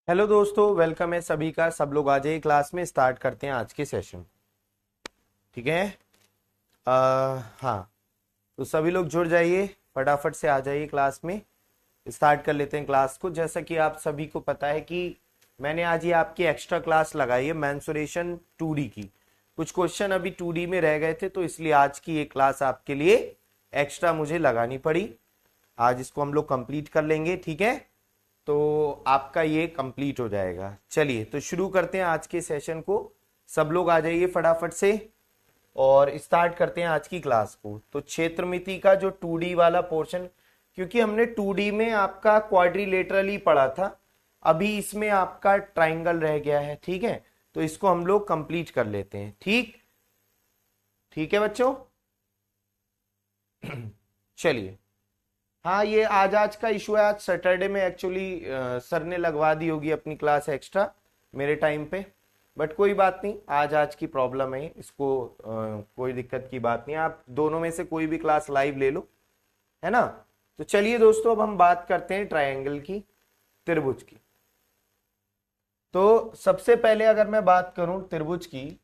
Hello दोस्तों, welcome है सभी का। सब लोग आ जाइए क्लास में, स्टार्ट करते हैं आज के सेशन। ठीक है। हाँ, तो सभी लोग जुड़ जाइए, फटाफट से आ जाइए क्लास में। स्टार्ट कर लेते हैं क्लास को। जैसा कि आप सभी को पता है कि मैंने आज ये आपकी एक्स्ट्रा क्लास लगाई है मेंसुरेशन 2D की। कुछ क्वेश्चन अभी 2D में रह गए थे, तो इसलिए आज की ये क्लास आपके लिए एक्स्ट्रा मुझे लगानी पड़ी। आज इसको हम लोग कंप्लीट कर लेंगे, ठीक है। तो आपका ये कंप्लीट हो जाएगा। चलिए तो शुरू करते हैं आज के सेशन को। सब लोग आ जाइए फटाफट से और स्टार्ट करते हैं आज की क्लास को। तो क्षेत्रमिति का जो 2D वाला पोर्शन, क्योंकि हमने 2D में आपका क्वाड्रिलेटरल ही पढ़ा था, अभी इसमें आपका ट्राइंगल रह गया है, ठीक है। तो इसको हम लोग कंप्लीट कर लेते हैं। ठीक ठीक है बच्चों। चलिए। हाँ, ये आज का इशू है। आज सैटरडे में एक्चुअली सर ने लगवा दी होगी अपनी क्लास एक्स्ट्रा मेरे टाइम पे, बट कोई बात नहीं। आज की प्रॉब्लम है इसको, कोई दिक्कत की बात नहीं। आप दोनों में से कोई भी क्लास लाइव ले लो, है ना। तो चलिए दोस्तों, अब हम बात करते हैं ट्रायंगल की, त्रिभुज की। तो सबसे पहले अगर मैं बात करूं त्रिभुज की,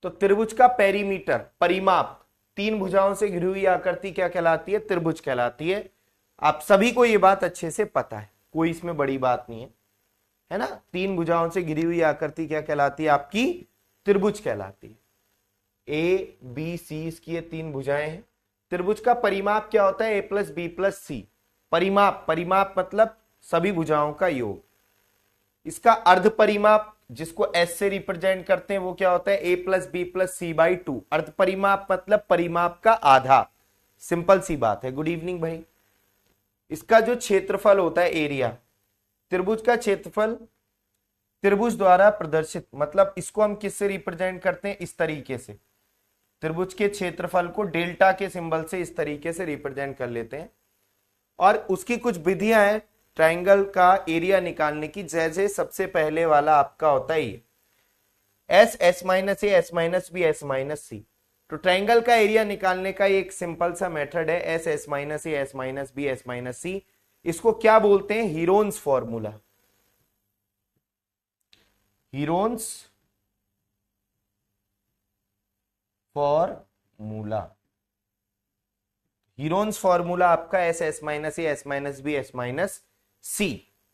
तो त्रिभुज का पेरीमीटर, परिमाप, तीन भुजाओं से घिरी हुई आकृति क्या कहलाती है? त्रिभुज कहलाती है। आप सभी को ये बात अच्छे से पता है, कोई इसमें बड़ी बात नहीं है ना। तीन भुजाओं से घिरी हुई आकृति क्या कहलाती है? आपकी त्रिभुज कहलाती है। ए बी सी इसकी ये तीन भुजाएं हैं। त्रिभुज का परिमाप क्या होता है? ए प्लस बी प्लस सी। परिमाप, परिमाप मतलब सभी भुजाओं का योग। इसका अर्ध परिमाप, जिसको एस से रिप्रेजेंट करते हैं, वो क्या होता है? A plus B plus c by 2। अर्ध परिमाप मतलब परिमाप का आधा। सिंपल सी बात है। गुड इवनिंग भाई। इसका जो क्षेत्रफल होता है, एरिया, त्रिभुज का क्षेत्रफल त्रिभुज द्वारा प्रदर्शित, मतलब इसको हम किससे रिप्रेजेंट करते हैं? इस तरीके से। त्रिभुज के क्षेत्रफल को डेल्टा के सिंबल से इस तरीके से रिप्रेजेंट कर लेते हैं। और उसकी कुछ विधियां हैं ट्राइंगल का एरिया निकालने की। जैसे सबसे पहले वाला आपका होता है ये s, s minus a, s minus b, s minus c. तो ट्राइंगल का एरिया निकालने का एक सिंपल सा मेथड है, s, s minus a, s minus b, s minus c. इसको क्या बोलते हैं? Heron's formula. Heron's formula. Heron's formula आपका s, s minus a, s minus b, s minus c.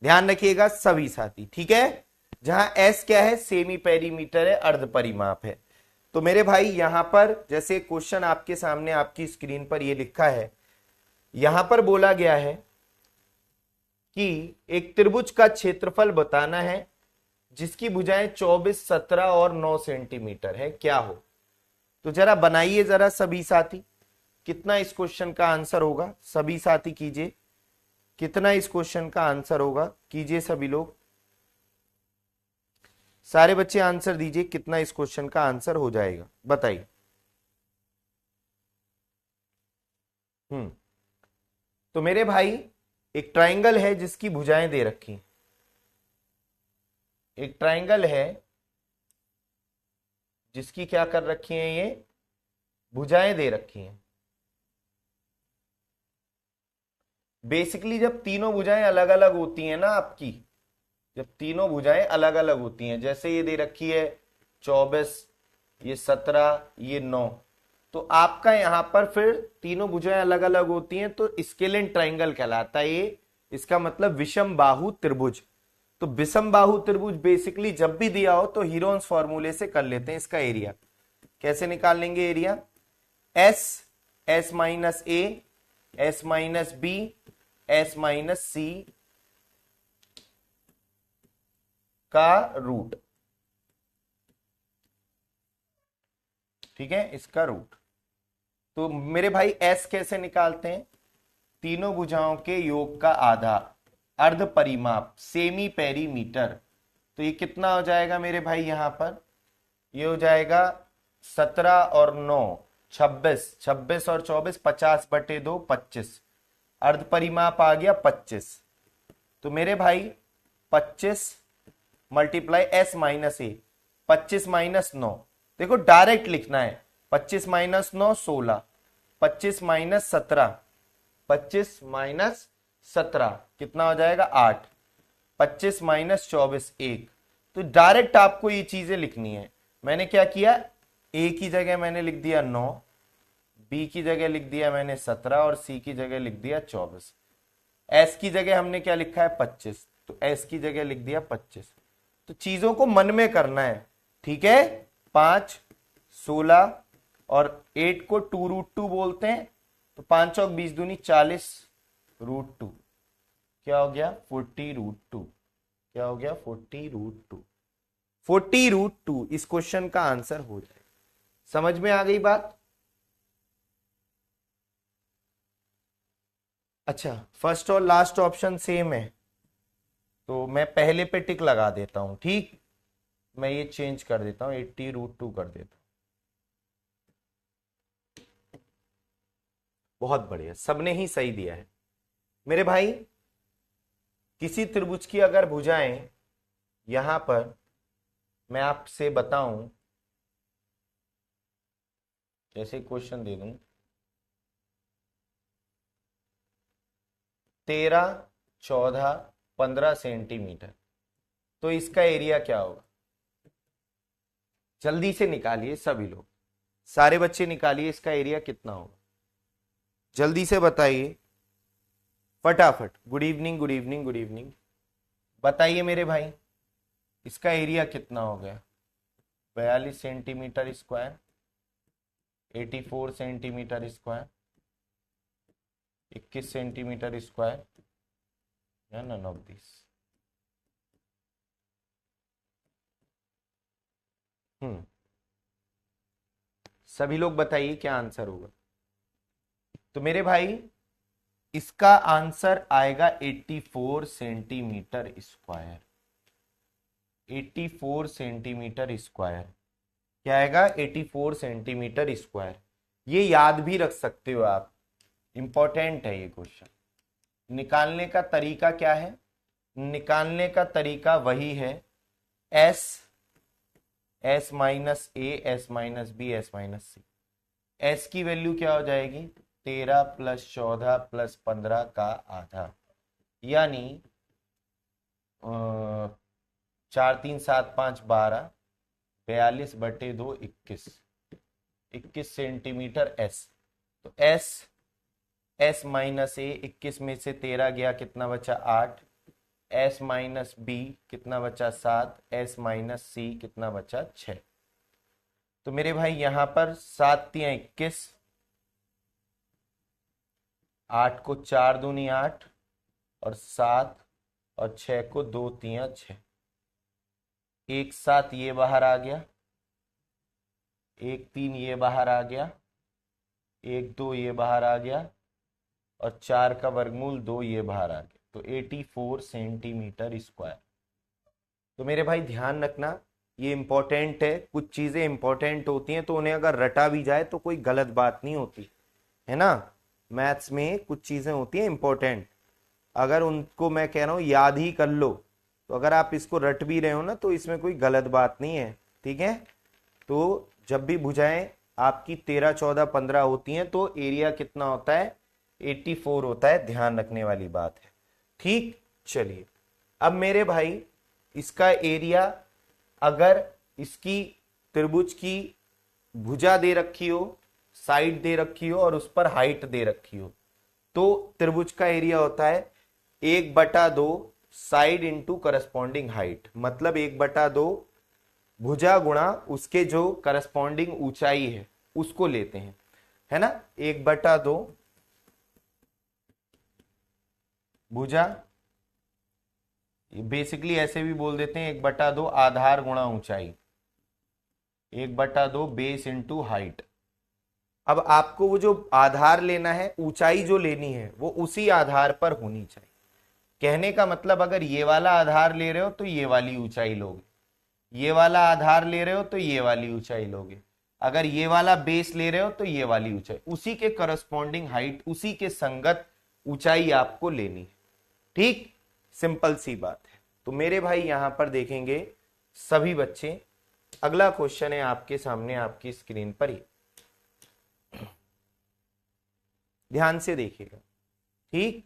ध्यान रखिएगा सभी साथी, ठीक है। जहां एस क्या है? सेमी पेरीमीटर है, अर्ध परिमाप है। तो मेरे भाई यहां पर जैसे क्वेश्चन आपके सामने आपकी स्क्रीन पर ये लिखा है, यहां पर बोला गया है कि एक त्रिभुज का क्षेत्रफल बताना है जिसकी भुजाएं 24, 17 और 9 सेंटीमीटर है, क्या हो? तो जरा बनाइए जरा सभी साथी, कितना इस क्वेश्चन का आंसर होगा? सभी साथी कीजिए, कितना इस क्वेश्चन का आंसर होगा? कीजिए सभी लोग, सारे बच्चे आंसर दीजिए, कितना इस क्वेश्चन का आंसर हो जाएगा, बताइए। तो मेरे भाई एक ट्राइंगल है जिसकी भुजाएं दे रखी हैं। एक ट्राइंगल है जिसकी क्या कर रखी है? ये भुजाएं दे रखी हैं। बेसिकली जब तीनों भुजाएं अलग अलग होती हैं ना आपकी, जब तीनों भुजाएं अलग अलग होती हैं, जैसे ये दे रखी है 24, ये 17, ये 9, तो आपका यहां पर फिर तीनों भुजाएं अलग अलग होती हैं तो स्केलेन ट्राइंगल कहलाता है ये। इसका मतलब विषम बाहु त्रिभुज। तो विषम बाहु त्रिभुज बेसिकली जब भी दिया हो तो हीरोन्स फॉर्मूले से कर लेते हैं इसका एरिया। कैसे निकाल लेंगे area? S, s minus a, s minus b, s minus c का रूट, ठीक है, इसका रूट। तो मेरे भाई एस कैसे निकालते हैं? तीनों भुजाओं के योग का आधा, अर्ध परिमाप, सेमी पेरीमीटर। तो ये कितना हो जाएगा मेरे भाई? यहां पर ये हो जाएगा 17 और 9 26, 26 और 24 50/2 25, अर्ध परिमाप आ गया 25। तो मेरे भाई 25 मल्टीप्लाई एस माइनस ए, 25 माइनस 9, देखो डायरेक्ट लिखना है। 25 माइनस 9 16, 25 माइनस 17, 25 माइनस 17 कितना हो जाएगा? 8। 25 माइनस 24 1। तो डायरेक्ट आपको ये चीजें लिखनी है। मैंने क्या किया, ए की जगह मैंने लिख दिया 9, बी की जगह लिख दिया मैंने 17 और सी की जगह लिख दिया 24। एस की जगह हमने क्या लिखा है 25, तो एस की जगह लिख दिया 25। तो चीजों को मन में करना है, ठीक है। 5 16 और 8 को 2√2 बोलते हैं, तो 5 और 20 दूनी 40 √2 क्या हो गया 40√2। क्या हो गया 40√2। 40√2 इस क्वेश्चन का आंसर हो जाएगा। समझ में आ गई बात। अच्छा, फर्स्ट और लास्ट ऑप्शन सेम है, तो मैं पहले पे टिक लगा देता हूं, ठीक। मैं ये चेंज कर देता हूं, 80√2 कर देता हूं। बहुत बढ़िया, सबने ही सही दिया है मेरे भाई। किसी त्रिभुज की अगर भुजाएं यहां पर मैं आपसे बताऊं, जैसे क्वेश्चन दे दूं 13 14 15 सेंटीमीटर, तो इसका एरिया क्या होगा। जल्दी से निकालिए सभी लोग, सारे बच्चे निकालिए, इसका एरिया कितना होगा, जल्दी से बताइए फटाफट। Good evening good evening good evening, बताइए मेरे भाई इसका एरिया कितना हो गया। 42 centimetre square, 84 centimetre square, 21 centimetre square, या नन ऑफ दिस। सभी लोग बताइए क्या आंसर होगा। तो मेरे भाई इसका आंसर आएगा 84 सेंटीमीटर स्क्वायर। 84 सेंटीमीटर स्क्वायर क्या आएगा 84 सेंटीमीटर स्क्वायर। ये याद भी रख सकते हो आप, इंपॉर्टेंट है ये क्वेश्चन। निकालने का तरीका क्या है, निकालने का तरीका वही है s, s minus a, s minus b, s minus c. S की वैल्यू क्या हो जाएगी 13 प्लस 14 प्लस 15 का आधा, यानी 4 3 7 5 12, 42/2 21, 21 सेंटीमीटर एस। तो एस, एस माइनस ए 21 में से 13 गया कितना बचा 8, एस माइनस बी कितना बचा 7, एस माइनस सी कितना बचा 6। तो मेरे भाई यहां पर 7 तियां 21, 8 को 4 दूनी 8 और 7 और 6 को 2 तियां 6, एक 7 ये बाहर आ गया, एक 3 ये बाहर आ गया, एक 2 ये बाहर आ गया और 4 का वर्गमूल 2 ये बाहर आ गया, तो 84 सेंटीमीटर स्क्वायर। तो मेरे भाई ध्यान रखना ये इंपॉर्टेंट है, कुछ चीजें इंपॉर्टेंट होती हैं तो उन्हें अगर रटा भी जाए तो कोई गलत बात नहीं होती है ना। मैथ्स में कुछ चीजें होती हैं इंपॉर्टेंट, अगर उनको मैं कह रहा हूं याद ही कर लो, तो अगर आप इसको रट भी रहे हो ना तो इसमें कोई गलत बात नहीं है, ठीक है। तो जब भी भुजाएं आपकी 13 14 15 होती हैं तो एरिया कितना होता है 84 होता है, ध्यान रखने वाली बात है, ठीक। चलिए अब मेरे भाई इसका एरिया, अगर इसकी त्रिभुज की भुजा दे रखी हो, साइड दे रखी हो और उस पर हाइट दे रखी हो, तो त्रिभुज का एरिया होता है 1/2 साइड इंटू करस्पॉन्डिंग हाइट। मतलब 1/2 भुजा गुणा उसके जो करस्पॉन्डिंग ऊंचाई है उसको लेते हैं, है ना। 1/2 भुजा, बेसिकली ऐसे भी बोल देते हैं 1/2 आधार गुणा ऊंचाई, 1/2 बेस इंटू हाइट। अब आपको वो जो आधार लेना है, ऊंचाई जो लेनी है वो उसी आधार पर होनी चाहिए। कहने का मतलब अगर ये वाला आधार ले रहे हो तो ये वाली ऊंचाई लोगे, ये वाला आधार ले रहे हो तो ये वाली ऊंचाई लोगे, अगर ये वाला बेस ले रहे हो तो ये वाली ऊंचाई, उसी के करस्पॉन्डिंग हाइट, उसी के संगत ऊंचाई आपको लेनी है, ठीक। सिंपल सी बात है। तो मेरे भाई यहां पर देखेंगे सभी बच्चे, अगला क्वेश्चन है आपके सामने आपकी स्क्रीन पर ही, ध्यान से देखिएगा, ठीक।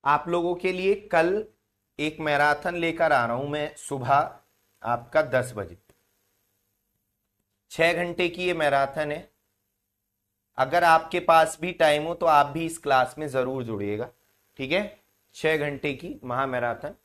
आप लोगों के लिए कल एक मैराथन लेकर आ रहा हूं मैं सुबह आपका 10 बजे। 6 घंटे की ये मैराथन है। अगर आपके पास भी टाइम हो तो आप भी इस क्लास में जरूर जुड़िएगा, ठीक है। 6 घंटे की महा मैराथन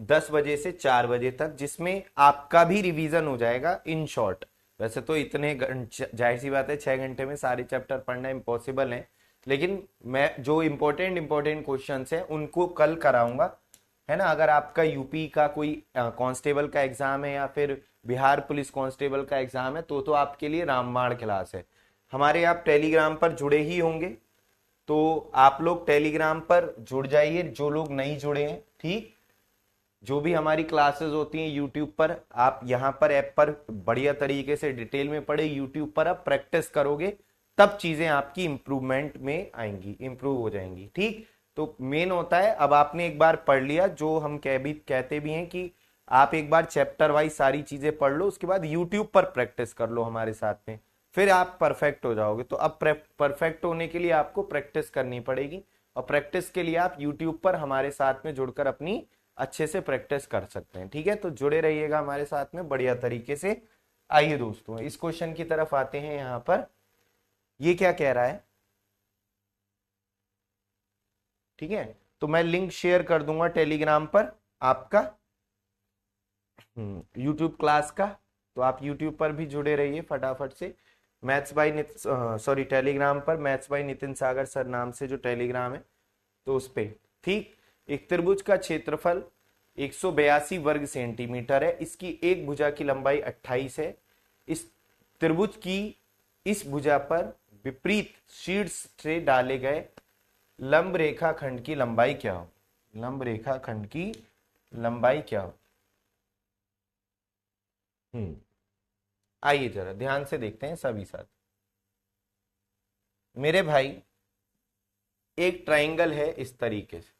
10 बजे से 4 बजे तक, जिसमें आपका भी रिवीजन हो जाएगा इन शॉर्ट। वैसे तो इतने जाहिर सी बात है 6 घंटे में सारे चैप्टर पढ़ना इम्पॉसिबल है, लेकिन मैं जो इम्पोर्टेंट इम्पोर्टेंट क्वेश्चंस हैं उनको कल कराऊंगा, है ना। अगर आपका यूपी का कोई कांस्टेबल का एग्जाम है या फिर बिहार पुलिस कांस्टेबल का एग्जाम है तो आपके लिए रामबाण क्लास है। हमारे आप टेलीग्राम पर जुड़े ही होंगे, तो आप लोग टेलीग्राम पर जुड़ जाइए जो लोग नहीं जुड़े हैं, ठीक। जो भी हमारी क्लासेस होती हैं यूट्यूब पर, आप यहाँ पर ऐप पर बढ़िया तरीके से डिटेल में पढ़े, यूट्यूब पर आप प्रैक्टिस करोगे तब चीजें आपकी इंप्रूवमेंट में आएंगी, इंप्रूव हो जाएंगी, ठीक। तो मेन होता है अब आपने एक बार पढ़ लिया, जो हम कहते भी हैं कि आप एक बार चैप्टर वाइज सारी चीजें पढ़ लो, उसके बाद यूट्यूब पर प्रैक्टिस कर लो हमारे साथ में, फिर आप परफेक्ट हो जाओगे। तो अब परफेक्ट होने के लिए आपको प्रैक्टिस करनी पड़ेगी, और प्रैक्टिस के लिए आप यूट्यूब पर हमारे साथ में जुड़कर अपनी अच्छे से प्रैक्टिस कर सकते हैं, ठीक है। तो जुड़े रहिएगा हमारे साथ में बढ़िया तरीके से। आइए दोस्तों इस क्वेश्चन की तरफ आते हैं। यहां पर ये क्या कह रहा है, ठीक है। तो मैं लिंक शेयर कर दूंगा टेलीग्राम पर आपका यूट्यूब क्लास का, तो आप यूट्यूब पर भी जुड़े रहिए फटाफट से। मैथ्स बाय सॉरी टेलीग्राम पर maths by Nitin Sagar sir नाम से जो टेलीग्राम है तो उस पे, ठीक। एक त्रिभुज का क्षेत्रफल 182 वर्ग सेंटीमीटर है, इसकी एक भुजा की लंबाई 28 है। इस त्रिभुज की इस भुजा पर विपरीत शीर्ष से डाले गए लंब रेखा खंड की लंबाई क्या हो। लंब रेखा खंड की लंबाई क्या हो। आइए जरा ध्यान से देखते हैं सभी साथ। मेरे भाई एक ट्राइंगल है इस तरीके से,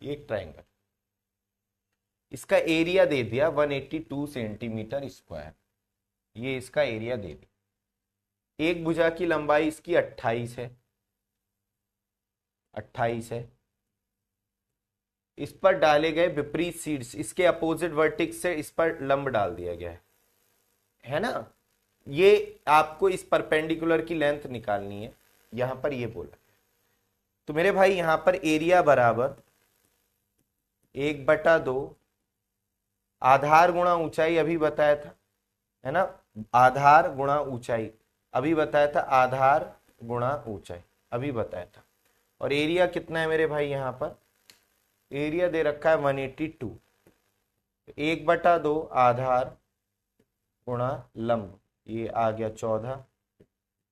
एक ट्राइंगल, इसका एरिया दे दिया 182 सेंटीमीटर स्क्वायर, ये इसका एरिया दे दिया। एक भुजा की लंबाई इसकी 28 है, 28 है। इस पर डाले गए विपरीत शीर्ष, इसके अपोजिट वर्टेक्स से इस पर लंब डाल दिया गया है ना। ये आपको इस परपेंडिकुलर की लेंथ निकालनी है, यहां पर ये बोला। तो मेरे भाई यहां पर एरिया बराबर 1/2 आधार गुणा ऊंचाई अभी बताया था, है ना। आधार गुणा ऊंचाई अभी बताया था, आधार गुणा ऊंचाई अभी बताया था। और एरिया कितना है मेरे भाई, यहां पर एरिया दे रखा है 182। 1/2 आधार गुणा लंब, ये आ गया 14,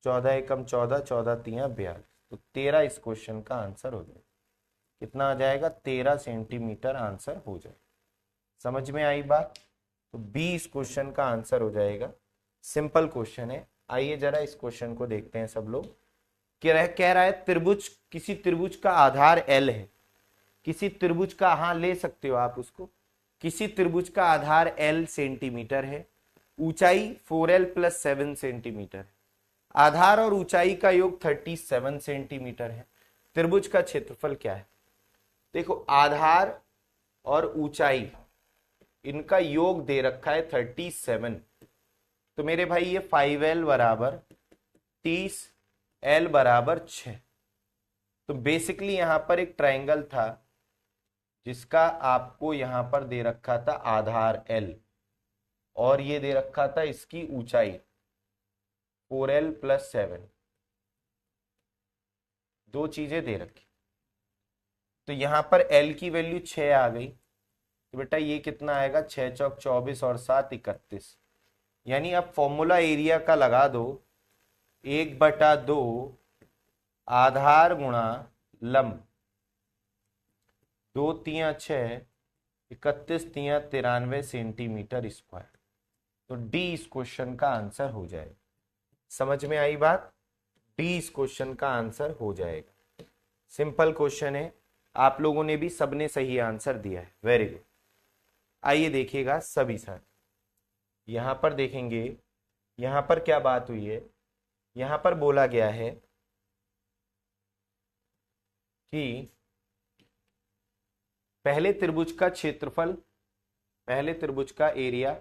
14 एकम 14, 14 तिया 42। तो 13 इस क्वेश्चन का आंसर हो जाएगा। कितना आ जाएगा, 13 सेंटीमीटर आंसर हो जाएगा। समझ में आई बात। तो बी इस क्वेश्चन का आंसर हो जाएगा। सिंपल क्वेश्चन है। आइए जरा इस क्वेश्चन को देखते हैं सब लोग। कह रहा है त्रिभुज, किसी त्रिभुज का आधार एल है, किसी त्रिभुज का, हाँ ले सकते हो आप उसको, किसी त्रिभुज का आधार एल सेंटीमीटर है, ऊंचाई 4l + 7 सेंटीमीटर है, आधार और ऊंचाई का योग 37 सेंटीमीटर है। त्रिभुज का क्षेत्रफल क्या है। देखो आधार और ऊंचाई इनका योग दे रखा है 37, तो मेरे भाई ये 5l बराबर 30, l बराबर 6। तो बेसिकली यहां पर एक ट्राइंगल था जिसका आपको यहां पर दे रखा था आधार l, और ये दे रखा था इसकी ऊंचाई 4l + 7, दो चीजें दे रखी। तो यहां पर l की वैल्यू 6 आ गई, तो बेटा ये कितना आएगा, 6 चौक 24 और 7 31। यानी अब फॉर्मूला एरिया का लगा दो, 1/2 आधार गुणा लंब, 2 तिया 6, 31 तिया 93 सेंटीमीटर स्क्वायर। तो डी इस क्वेश्चन का आंसर हो जाएगा। समझ में आई बात। डी इस क्वेश्चन का आंसर हो जाएगा। सिंपल क्वेश्चन है, आप लोगों ने भी सबने सही आंसर दिया है, वेरी गुड। आइए देखिएगा सभी साथ। यहां पर देखेंगे, यहां पर क्या बात हुई है। यहां पर बोला गया है कि पहले त्रिभुज का क्षेत्रफल, पहले त्रिभुज का एरिया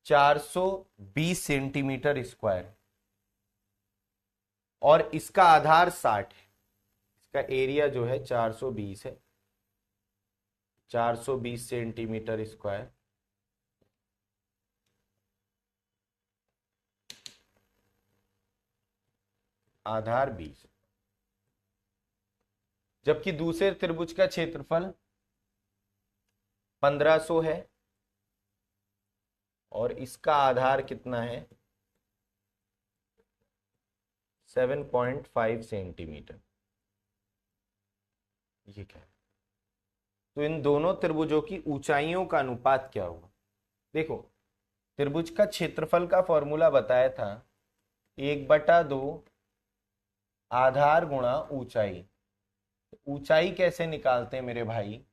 420 सेंटीमीटर स्क्वायर और इसका आधार 60 है। इसका एरिया जो है 420 है, 420 सेंटीमीटर स्क्वायर। आधार 20, जबकि दूसरे त्रिभुज का क्षेत्रफल 1500 है और इसका आधार कितना है 7.5 सेंटीमीटर। ये क्या है? तो इन दोनों त्रिभुजों की ऊंचाइयों का अनुपात क्या होगा? देखो, त्रिभुज का क्षेत्रफल का फॉर्मूला बताया था 1/2 आधार गुणा ऊंचाई। ऊंचाई कैसे निकालते हैं मेरे भाई?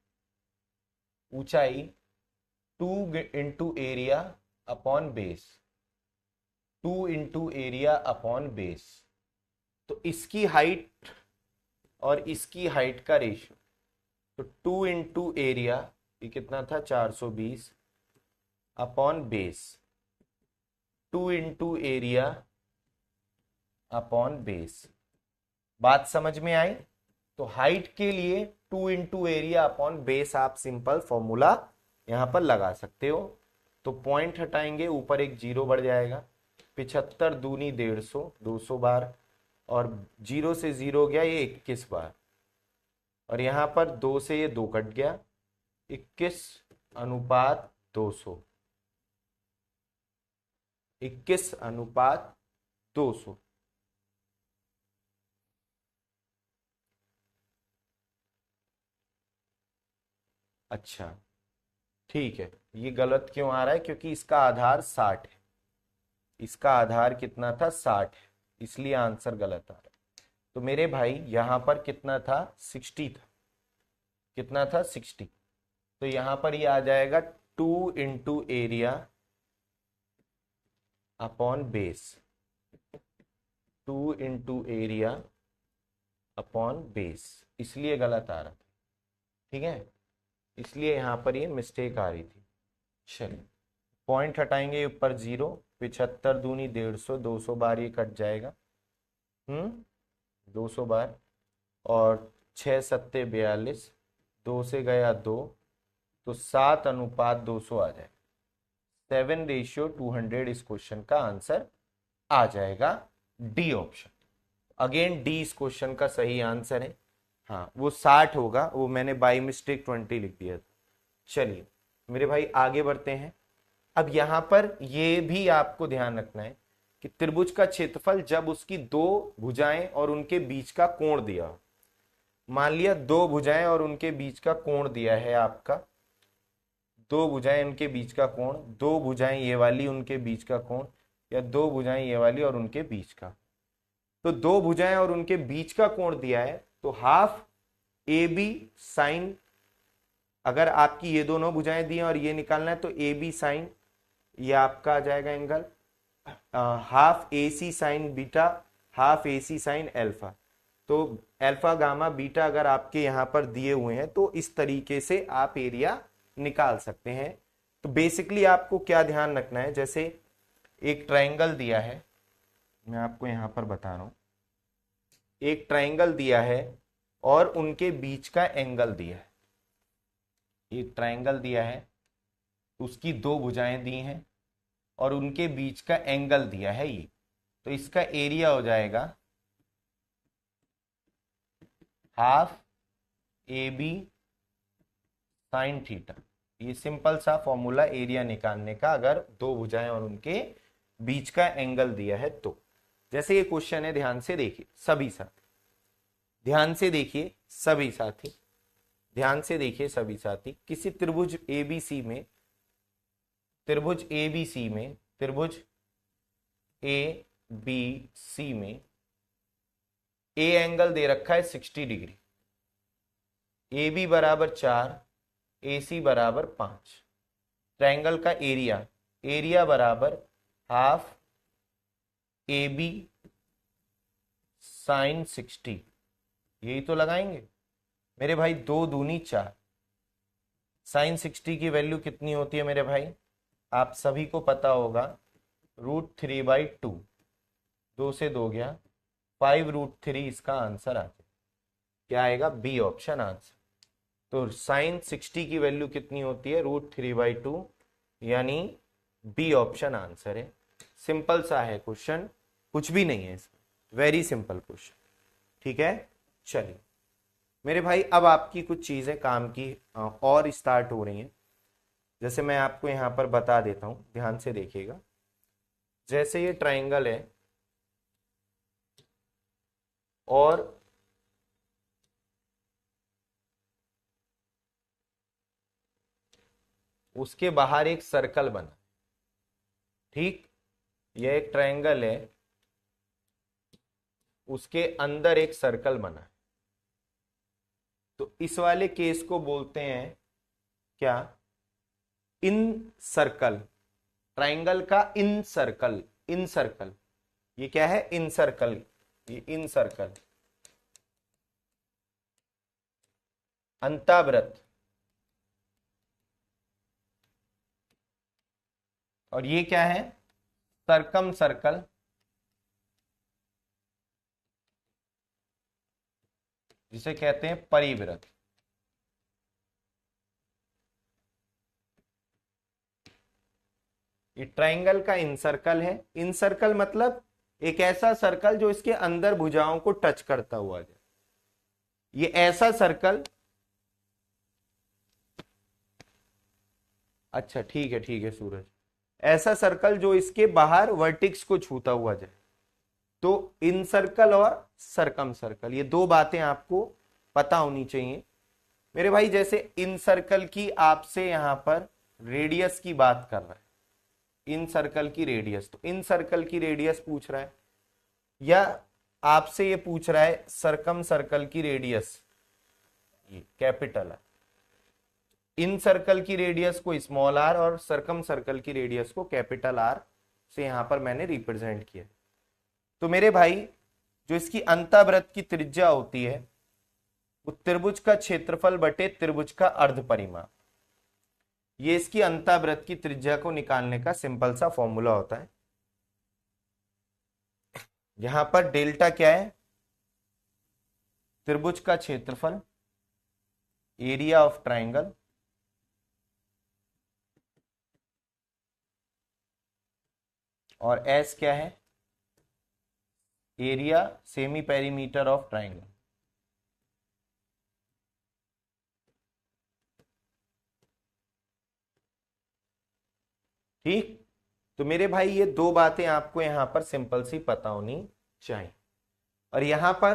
ऊंचाई 2 into area upon base, 2 into area upon base. तो इसकी हाइट और इसकी हाइट का रेशियो, तो 2 इंटू एरिया, ये कितना था 420 upon base, 2 into area upon base. बात समझ में आई? तो हाइट के लिए 2 इंटू एरिया अपॉन बेस आप सिंपल फॉर्मूला यहां पर लगा सकते हो। तो पॉइंट हटाएंगे, ऊपर एक जीरो बढ़ जाएगा, 75 दूनी 150, 200 बार, और 0 से 0 गया ये 21 बार, और यहां पर 2 से ये 2 कट गया, 21:200, 21:200। अच्छा ठीक है, ये गलत क्यों आ रहा है? क्योंकि इसका आधार 60 है, इसका आधार कितना था 60 है, इसलिए आंसर गलत आ रहा है। तो मेरे भाई यहां पर कितना था 60 था, कितना था 60। तो यहां पर ये आ जाएगा 2 into area upon base, 2 into area upon base, इसलिए गलत आ रहा था। ठीक है, इसलिए यहां पर ये मिस्टेक आ रही थी। चलिए, पॉइंट हटाएंगे, ऊपर 0, 75 दूनी 150, 200 बार ये कट जाएगा, 200 बार, और 6 सत्ते 42, 2 से गया 2, तो 7:200 आ जाए, 7:200 इस क्वेश्चन का आंसर आ जाएगा, डी ऑप्शन। अगेन डी इस क्वेश्चन का सही आंसर है। हाँ, वो 60 होगा, वो मैंने बाई मिस्टेक 20 लिख दिया था। चलिए मेरे भाई आगे बढ़ते हैं। अब यहां पर ये भी आपको ध्यान रखना है कि त्रिभुज का क्षेत्रफल जब उसकी दो भुजाएं और उनके बीच का कोण दिया हो, मान लिया दो भुजाएं और उनके बीच का कोण दिया है आपका, दो भुजाएं उनके बीच का कोण, दो भुजाएं ये वाली उनके बीच का कोण, या दो भुजाएं ये वाली और उनके बीच का। तो दो भुजाएं और उनके बीच का कोण दिया है, तो हाफ ए बी साइन, अगर आपकी ये दोनों भुजाएं दी हैं और ये निकालना है तो ए बी साइन, ये आपका आ जाएगा एंगल, हाफ ए सी साइन बीटा, हाफ ए सी साइन एल्फा। तो एल्फा गामा बीटा अगर आपके यहां पर दिए हुए हैं तो इस तरीके से आप एरिया निकाल सकते हैं। तो बेसिकली आपको क्या ध्यान रखना है, जैसे एक ट्रायंगल दिया है, मैं आपको यहां पर बता रहा हूं, एक ट्रायंगल दिया है और उनके बीच का एंगल दिया है, एक ट्रायंगल दिया है, उसकी दो भुजाएं दी हैं और उनके बीच का एंगल दिया है ये, तो इसका एरिया हो जाएगा half A B sine theta. ये सिंपल सा फॉर्मूला एरिया निकालने का, अगर दो भुजाएं और उनके बीच का एंगल दिया है तो। जैसे ये क्वेश्चन है, ध्यान से देखिए सभी साथी, ध्यान से देखिए सभी साथी, ध्यान से देखिए सभी साथी, किसी त्रिभुज एबीसी में, त्रिभुज एबीसी में, त्रिभुज ए बी सी में ए एंगल दे रखा है 60 डिग्री, ए बी बराबर 4, ए सी बराबर 5, ट्रायंगल का एरिया, एरिया बराबर हाफ ए बी साइन 60, यही तो लगाएंगे। मेरे भाई 2 दूनी 4। साइन 60 की वैल्यू कितनी होती है मेरे भाई, आप सभी को पता होगा, √3/2। 2 से 2 गया, 5√3 इसका आंसर आ जाए। क्या आएगा, बी ऑप्शन आंसर। तो साइन 60 की वैल्यू कितनी होती है, √3/2, यानी बी ऑप्शन आंसर है। सिंपल सा है क्वेश्चन, कुछ भी नहीं है इसमें, वेरी सिंपल क्वेश्चन। ठीक है, चलिए मेरे भाई अब आपकी कुछ चीजें काम की और स्टार्ट हो रही हैं। जैसे मैं आपको यहां पर बता देता हूं, ध्यान से देखिएगा। जैसे ये ट्राइंगल है और उसके बाहर एक सर्कल बना, ठीक, यह एक ट्राइंगल है, उसके अंदर एक सर्कल बना है। तो इस वाले केस को बोलते हैं क्या, इन सर्कल। ट्राइंगल का इन सर्कल, इन सर्कल, ये क्या है, इन सर्कल, ये इन सर्कल, अंतावृत्त। और ये क्या है, सरकम सर्कल, जिसे कहते हैं परिवृत्त। ये ट्राइंगल का इन सर्कल है। इन सर्कल मतलब एक ऐसा सर्कल जो इसके अंदर भुजाओं को टच करता हुआ जाए। ये ऐसा सर्कल, अच्छा ठीक है सूरज, ऐसा सर्कल जो इसके बाहर वर्टिक्स को छूता हुआ जाए। तो इन सर्कल और सरकम सर्कल, ये दो बातें आपको पता होनी चाहिए मेरे भाई। जैसे इन सर्कल की आपसे यहां पर रेडियस की बात कर रहा है, इन सर्कल की रेडियस, तो इन सर्कल की रेडियस पूछ रहा है, या आपसे ये पूछ रहा है सरकम सर्कल की रेडियस, ये कैपिटल है। इन सर्कल की रेडियस को स्मॉल आर और सरकम सर्कल की रेडियस को कैपिटल आर से यहां पर मैंने रिप्रेजेंट किया। तो मेरे भाई जो इसकी अंतःवृत्त की त्रिज्या होती है वो त्रिभुज का क्षेत्रफल बटे त्रिभुज का अर्ध परिमाप। ये इसकी अंतःवृत्त की त्रिज्या को निकालने का सिंपल सा फॉर्मूला होता है। यहां पर डेल्टा क्या है, त्रिभुज का क्षेत्रफल, एरिया ऑफ ट्राइंगल, और एस क्या है, area semi perimeter of triangle. ठीक, तो मेरे भाई ये दो बातें आपको यहां पर सिंपल सी पता होनी चाहिए। और यहां पर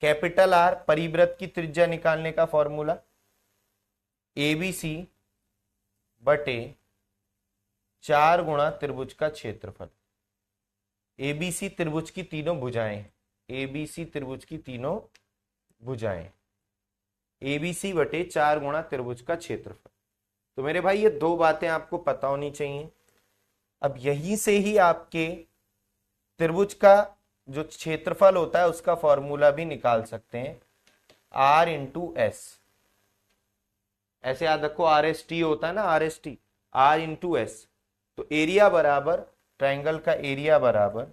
कैपिटल आर परिवृत्त की त्रिज्या निकालने का फॉर्मूला, एबीसी बटे 4 गुणा त्रिभुज का क्षेत्रफल। एबीसी त्रिभुज की तीनों भुजाएं, एबीसी त्रिभुज की तीनों भुजाएं, एबीसी बटे 4 गुणा त्रिभुज का क्षेत्रफल। तो मेरे भाई ये दो बातें आपको पता होनी चाहिए। अब यहीं से ही आपके त्रिभुज का जो क्षेत्रफल होता है उसका फॉर्मूला भी निकाल सकते हैं, आर इंटू एस। ऐसे याद रखो, आर एस टी होता है ना, R S T, R into S. तो एरिया बराबर, ट्राइंगल का एरिया बराबर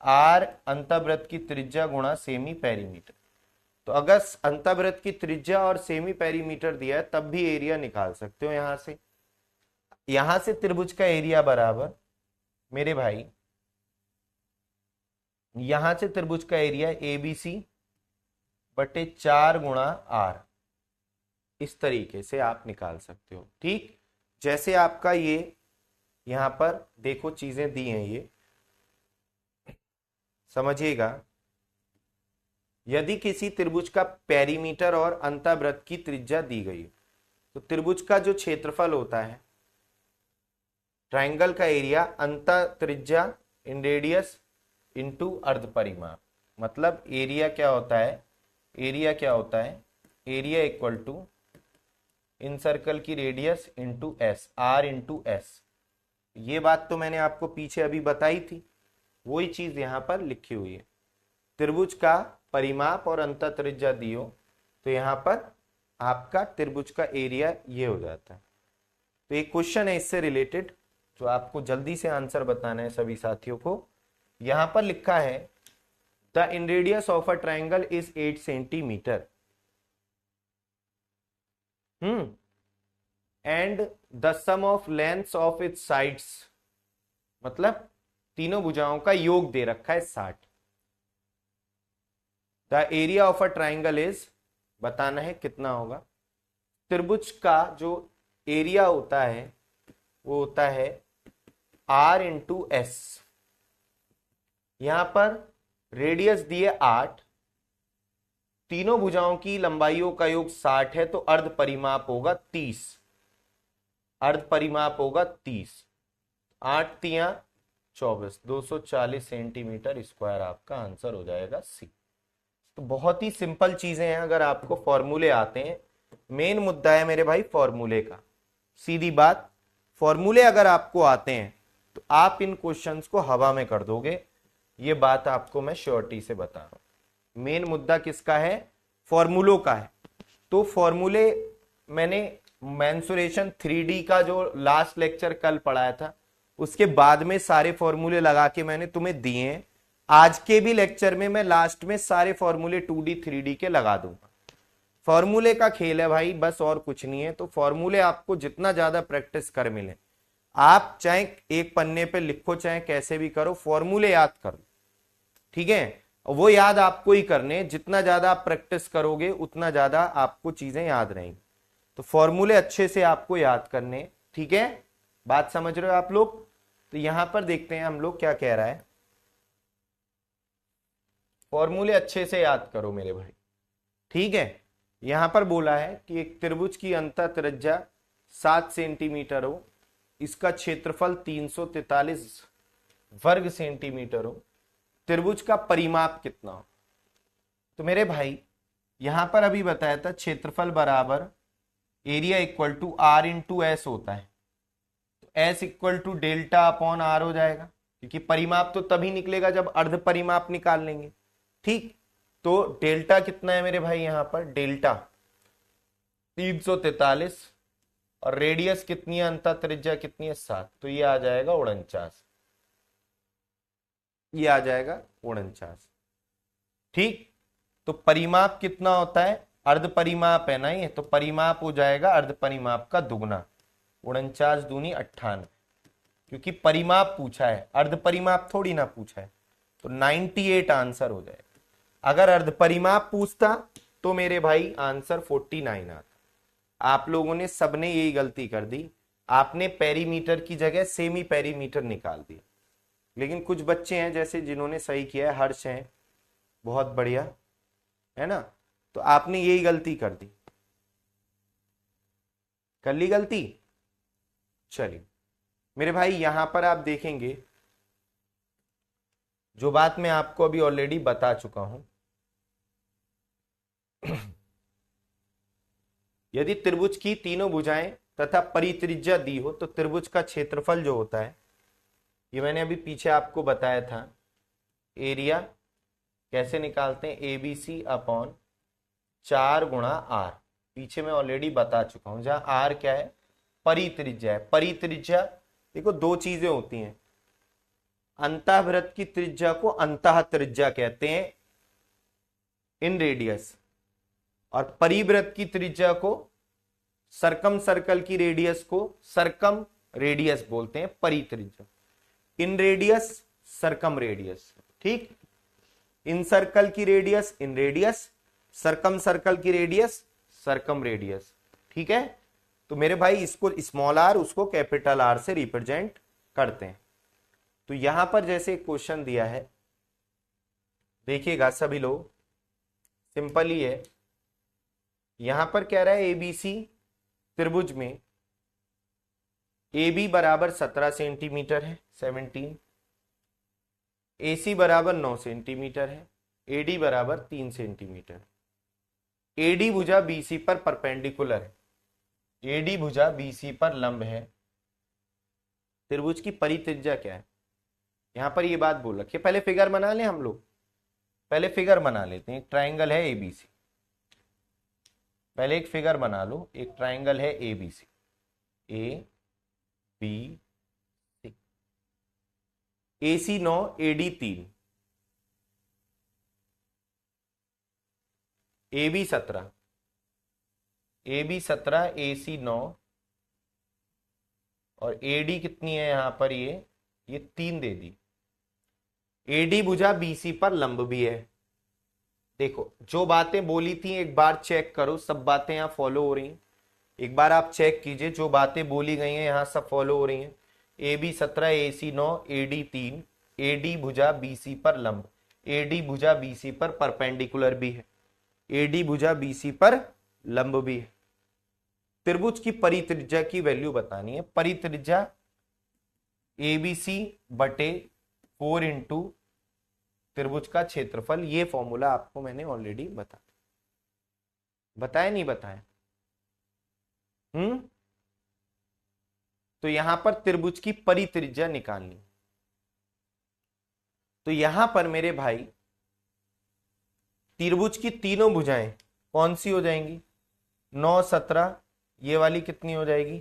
आर अंतःवृत्त की त्रिज्या गुणा सेमी पेरीमीटर। तो अगर अंतःवृत्त की त्रिज्या और सेमी पेरीमीटर दिया है तब भी एरिया निकाल सकते हो यहां से त्रिभुज का एरिया बराबर मेरे भाई, यहां से त्रिभुज का एरिया एबीसी बटे 4 गुणा आर, इस तरीके से आप निकाल सकते हो। ठीक, जैसे आपका ये यहां पर देखो चीजें दी हैं, ये समझिएगा। यदि किसी त्रिभुज का पेरीमीटर और अंतःवृत्त की त्रिज्या दी गई तो त्रिभुज का जो क्षेत्रफल होता है, ट्राइंगल का एरिया अंत त्रिज्या इन रेडियस इंटू अर्ध परिमाप, मतलब एरिया क्या होता है, एरिया क्या होता है, area equal to incircle की radius into s, r into s. ये बात तो मैंने आपको पीछे अभी बताई थी, वही चीज यहां पर लिखी हुई है। त्रिभुज का परिमाप और अंत त्रिज्या दियो तो यहां पर आपका त्रिभुज का एरिया ये हो जाता है। तो एक क्वेश्चन है इससे रिलेटेड जो आपको जल्दी से आंसर बताना है सभी साथियों को। यहां पर लिखा है the inradius of a triangle is 8 centimetre and the sum of lengths of its sides, मतलब तीनों भुजाओं का योग दे रखा है 60। The area of a triangle is, बताना है कितना होगा। त्रिभुज का जो एरिया होता है वो होता है R इंटू एस। यहां पर रेडियस दिए 8, तीनों भुजाओं की लंबाइयों का योग 60 है, तो अर्ध परिमाप होगा 30। अर्ध परिमाप होगा 30। 8 तिया 24, 240 सेंटीमीटर स्क्वायर आपका आंसर हो जाएगा सी। तो बहुत ही सिंपल चीजें हैं अगर आपको फॉर्मूले आते हैं। मेन मुद्दा है मेरे भाई फॉर्मूले का, सीधी बात। फॉर्मूले अगर आपको आते हैं तो आप इन क्वेश्चंस को हवा में कर दोगे, ये बात आपको मैं श्योरिटी से बता रहा हूं। मेन मुद्दा किसका है? फॉर्मूलों का है। तो फॉर्मूले मैंने मेंसुरेशन 3D का जो लास्ट लेक्चर कल पढ़ाया था उसके बाद में सारे फॉर्मूले लगा के मैंने तुम्हें दिए हैं। आज के भी लेक्चर में मैं लास्ट में सारे फॉर्मूले 2D 3D के लगा दूंगा। फॉर्मूले का खेल है भाई, बस और कुछ नहीं है। तो फॉर्मूले आपको जितना ज्यादा प्रैक्टिस कर मिले, आप चाहे एक पन्ने पे लिखो चाहे कैसे भी करो, फॉर्मूले याद करो, ठीक है। वो याद आपको ही करने, जितना ज्यादा आप प्रैक्टिस करोगे उतना ज्यादा आपको चीजें याद रहेंगी। तो फॉर्मूले अच्छे से आपको याद करने, ठीक है। बात समझ रहे हो आप लोग? तो यहां पर देखते हैं हम लोग क्या कह रहा है। फॉर्मूले अच्छे से याद करो मेरे भाई, ठीक है। यहां पर बोला है कि एक त्रिभुज की अंतः त्रिज्या 7 सेंटीमीटर हो, इसका क्षेत्रफल 343 वर्ग सेंटीमीटर हो, त्रिभुज का परिमाप कितना हो। तो मेरे भाई यहां पर अभी बताया था क्षेत्रफल बराबर area equal to R into S होता है। तो S equal to delta upon R हो जाएगा, क्योंकि परिमाप तो तभी निकलेगा जब अर्ध परिमाप निकाल लेंगे, ठीक। तो डेल्टा कितना है मेरे भाई? यहां पर डेल्टा 343 और रेडियस कितनी है, अंतः त्रिज्या कितनी है 7, तो ये आ जाएगा 49। ये आ जाएगा 49, ठीक। तो परिमाप कितना होता है? अर्ध परिमाप है ना ये, तो परिमाप हो जाएगा अर्ध परिमाप का दुगना, 49 दूनी 98, क्योंकि परिमाप पूछा है, अर्ध परिमाप थोड़ी ना पूछा है। तो 98 आंसर हो जाएगा। अगर अर्ध परिमाप पूछता तो मेरे भाई आंसर 49 आता। आप लोगों ने सबने यही गलती कर दी, आपने पेरीमीटर की जगह सेमी पेरीमीटर निकाल दी। लेकिन कुछ बच्चे हैं जैसे जिन्होंने सही किया है, हर्ष है, बहुत बढ़िया है ना। तो आपने यही गलती कर दी, कर ली गलती। चलिए मेरे भाई यहां पर आप देखेंगे जो बात मैं आपको अभी ऑलरेडी बता चुका हूं। यदि त्रिभुज की तीनों भुजाएं तथा परित्रिज्या दी हो तो त्रिभुज का क्षेत्रफल जो होता है, ये मैंने अभी पीछे आपको बताया था। एरिया कैसे निकालते हैं? ABC अपॉन 4 गुणा R, पीछे मैं ऑलरेडी बता चुका हूं। जहां R क्या है? परित्रिज्या है। परित्रिज्या देखो दो चीजें होती हैं, अंतःवृत्त की त्रिज्या को अंतः त्रिज्या कहते हैं इन रेडियस, और परिवृत्त की त्रिज्या को, सरकम सर्कल की रेडियस को सरकम रेडियस बोलते हैं, परित्रिज्या। इन रेडियस सरकम रेडियस, ठीक। इन सर्कल की रेडियस इन रेडियस, सरकम सर्कल की रेडियस सरकम रेडियस, ठीक है। तो मेरे भाई इसको स्मॉल r, उसको कैपिटल R से रिप्रेजेंट करते हैं। तो यहां पर जैसे एक क्वेश्चन दिया है, देखिएगा सभी लोग, सिंपल ही है। यहां पर कह रहा है ABC त्रिभुज में AB बराबर 17 सेंटीमीटर है, 17, AC बराबर 9 सेंटीमीटर है, AD बराबर 3 सेंटीमीटर। AD भुजा BC पर परपेंडिकुलर है, AD भुजा BC पर लंब है। त्रिभुज की परित्रिज्या क्या है? यहां पर ये बात बोल रखी है। पहले फिगर बना लें हम लोग, पहले फिगर बना लेते हैं। ट्राइंगल है ABC, पहले एक फिगर बना लो, एक ट्राइंगल है A B C, A B C, A C 9, A D 3, A B 17, A B 17, A C 9 और ए डी कितनी है यहां पर, ये 3 दे दी। ए डी भुजा बी सी पर लंब भी है। देखो जो बातें बोली थी एक बार चेक करो, सब बातें यहां फॉलो हो रही हैं। एक बार आप चेक कीजिए, जो बातें बोली गई हैं यहां सब फॉलो हो रही हैं। A B 17, A C 9, A D 3, A D भुजा बी सी पर लंब, ए डी भुजा बी सी पर परपेंडिकुलर भी है, ए डी भुजा बी सी पर लंब भी है। त्रिभुज की परित्रिज्या की वैल्यू बतानी है। परित्रिज्या ए बी सी बटे 4 इंटू त्रिभुज का क्षेत्रफल। ये फॉर्मूला आपको मैंने ऑलरेडी बताया नहीं बताया? तो यहां पर त्रिभुज की परित्रिज्या निकालनी। तो यहां पर मेरे भाई त्रिभुज की तीनों भुजाएं कौन सी हो जाएंगी? 9, 17, ये वाली कितनी हो जाएगी?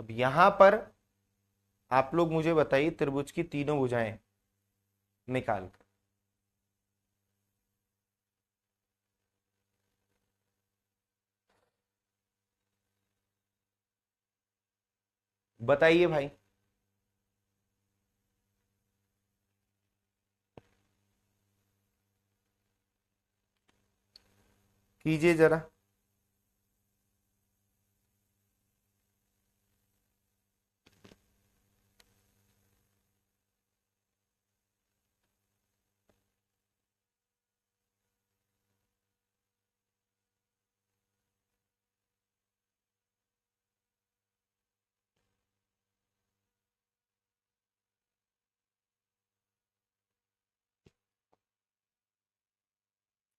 अब यहां पर आप लोग मुझे बताइए त्रिभुज की तीनों भुजाएं निकाल कर। बताइए भाई। कीजिए जरा।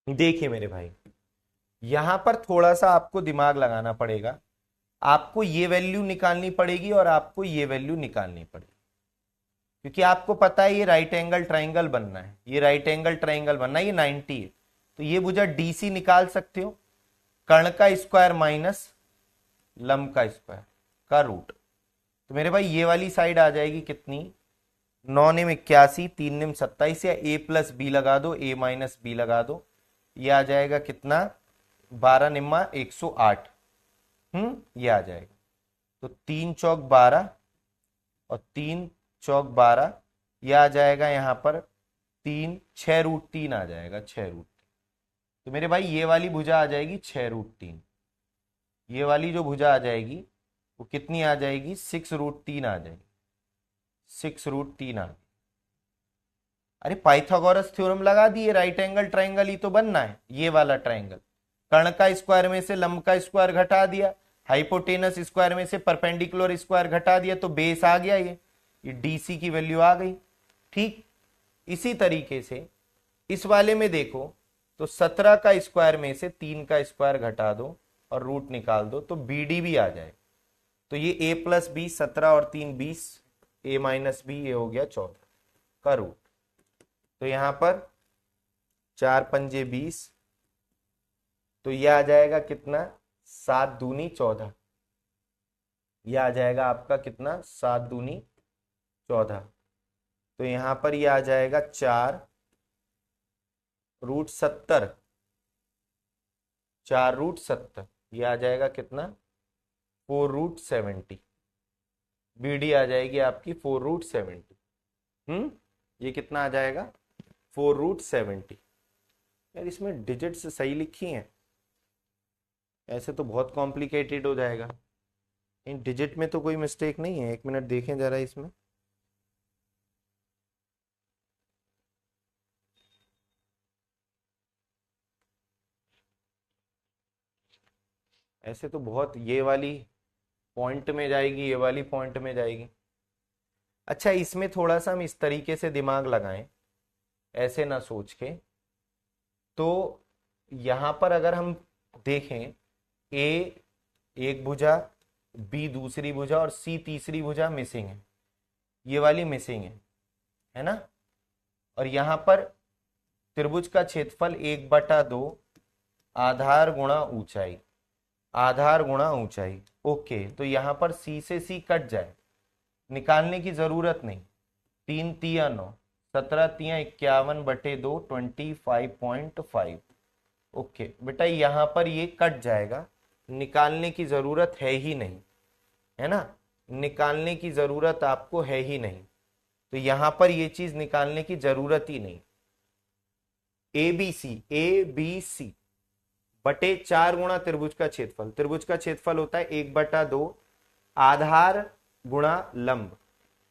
देखिए मेरे भाई, यहां पर थोड़ा सा आपको दिमाग लगाना पड़ेगा। आपको ये वैल्यू निकालनी पड़ेगी और आपको ये वैल्यू निकालनी पड़ेगी, क्योंकि आपको पता है ये राइट एंगल ट्राइंगल बनना है, ये राइट एंगल ट्राइंगल बनना है, ये 90 है। तो ये भुजा डीसी निकाल सकते हो, कर्ण का स्क्वायर माइनस लंब का स्क्वायर का रूट। तो मेरे भाई ये वाली साइड आ जाएगी कितनी? 9 निम 81, 3 निम 27, या ए प्लस बी लगा दो, ए माइनस बी लगा दो, ये आ जाएगा कितना? 12 निम्मा 108। ये आ जाएगा। तो 3 चौक 12 और 3 चौक 12, ये आ जाएगा यहां पर 3, 6√3 आ जाएगा, 6√3। तो मेरे भाई ये वाली भुजा आ जाएगी 6√3। ये वाली जो भुजा आ जाएगी वो कितनी आ जाएगी? 6√3 आ जाएगी, 6√3 आ। अरे पाइथागोरस थ्योरम लगा दिए, राइट एंगल ट्राइंगल ही तो बनना है, ये वाला ट्राइंगल। कर्ण का स्क्वायर में से लंब का स्क्वायर घटा दिया, हाइपोटेनस स्क्वायर में से परपेंडिकुलर स्क्वायर घटा दिया, तो बेस आ गया। ये डीसी की वैल्यू आ गई। ठीक इसी तरीके से इस वाले में देखो तो 17 का स्क्वायर में से 3 का स्क्वायर घटा दो और रूट निकाल दो, तो बीडी भी आ जाए। तो ये a प्लस बी 17 और 3 20, a माइनस बी, ये हो गया 14 का रूट। तो यहां पर 4 पंजे 20, तो यह आ जाएगा कितना? 7 दूनी 14। यह आ जाएगा आपका कितना? 7 दूनी 14। तो यहां पर यह आ जाएगा 4√70, 4√70। यह आ जाएगा कितना? 4√70। बीडी आ जाएगी आपकी 4√70। ये कितना आ जाएगा? 4√70। यार इसमें डिजिट्स सही लिखी हैं, ऐसे तो बहुत कॉम्प्लिकेटेड हो जाएगा। इन डिजिट में तो कोई मिस्टेक नहीं है? एक मिनट देखें जरा इसमें। ऐसे तो बहुत, ये वाली पॉइंट में जाएगी, ये वाली पॉइंट में जाएगी। अच्छा इसमें थोड़ा सा हम इस तरीके से दिमाग लगाएं, ऐसे ना सोच के। तो यहां पर अगर हम देखें, ए एक भुजा, बी दूसरी भुजा और सी तीसरी भुजा मिसिंग है, ये वाली मिसिंग है ना। और यहां पर त्रिभुज का क्षेत्रफल 1/2 आधार गुणा ऊंचाई, आधार गुणा ऊंचाई। ओके, तो यहां पर सी से सी कट जाए, निकालने की जरूरत नहीं। 3 तिया 9, 17 तिया 51/2, 25.5। ओके बेटा, यहां पर ये कट जाएगा, निकालने की जरूरत है ही नहीं, है ना, निकालने की जरूरत आपको है ही नहीं, तो यहां पर ये चीज निकालने की जरूरत ही नहीं। ए बी सी बटे 4 गुणा त्रिभुज का क्षेत्रफल, त्रिभुज का क्षेत्रफल होता है 1/2 आधार गुणा लंब,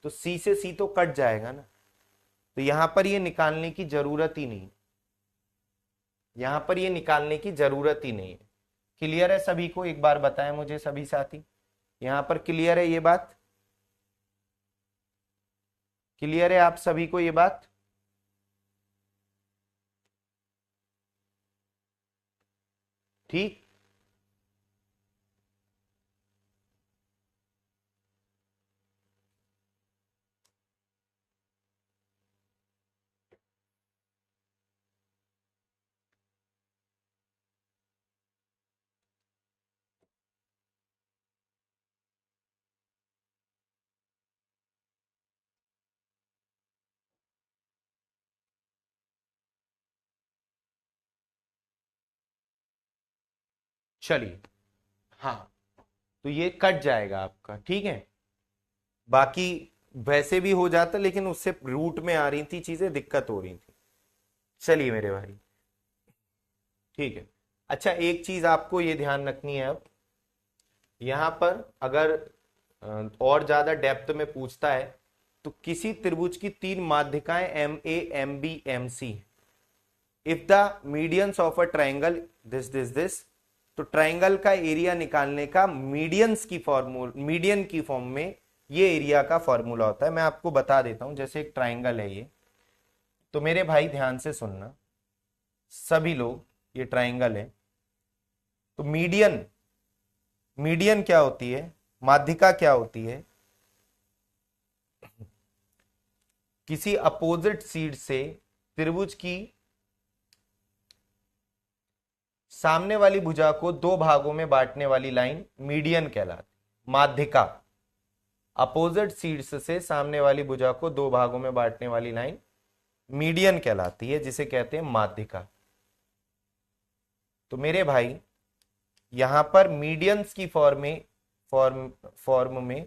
तो सी से सी तो कट जाएगा ना, तो यहां पर ये निकालने की जरूरत ही नहीं, यहां पर ये निकालने की जरूरत ही नहीं है। क्लियर है सभी को? एक बार बताएं मुझे सभी साथी, यहां पर क्लियर है ये बात? क्लियर है आप सभी को ये बात? ठीक। चलिए, हाँ, तो ये कट जाएगा आपका, ठीक है। बाकी वैसे भी हो जाता, लेकिन उससे रूट में आ रही थी चीजें, दिक्कत हो रही थी। चलिए मेरे भाई, ठीक है। अच्छा, एक चीज आपको ये ध्यान रखनी है, अब यहां पर अगर और ज्यादा डेप्थ में पूछता है, तो किसी त्रिभुज की 3 माध्यिकाएं m a m b m c, if the medians of a triangle this, तो ट्राइंगल का एरिया निकालने का मीडियंस की फॉर्मूल मीडियन की फॉर्म में ये एरिया का फॉर्मूला होता है। मैं आपको बता देता हूं, जैसे एक ट्राइंगल है ये, तो मेरे भाई ध्यान से सुनना सभी लोग, ये ट्राइंगल है, तो मीडियन, मीडियन क्या होती है, माध्यिका क्या होती है, किसी अपोजिट साइड से त्रिभुज की सामने वाली भुजा को 2 भागों में बांटने वाली लाइन मीडियन कहलाती। माध्यिका, अपोजिट साइड्स से सामने वाली भुजा को 2 भागों में बांटने वाली लाइन मीडियन कहलाती है, जिसे कहते हैं माध्यिका। तो मेरे भाई यहां पर मीडियंस की फॉर्म में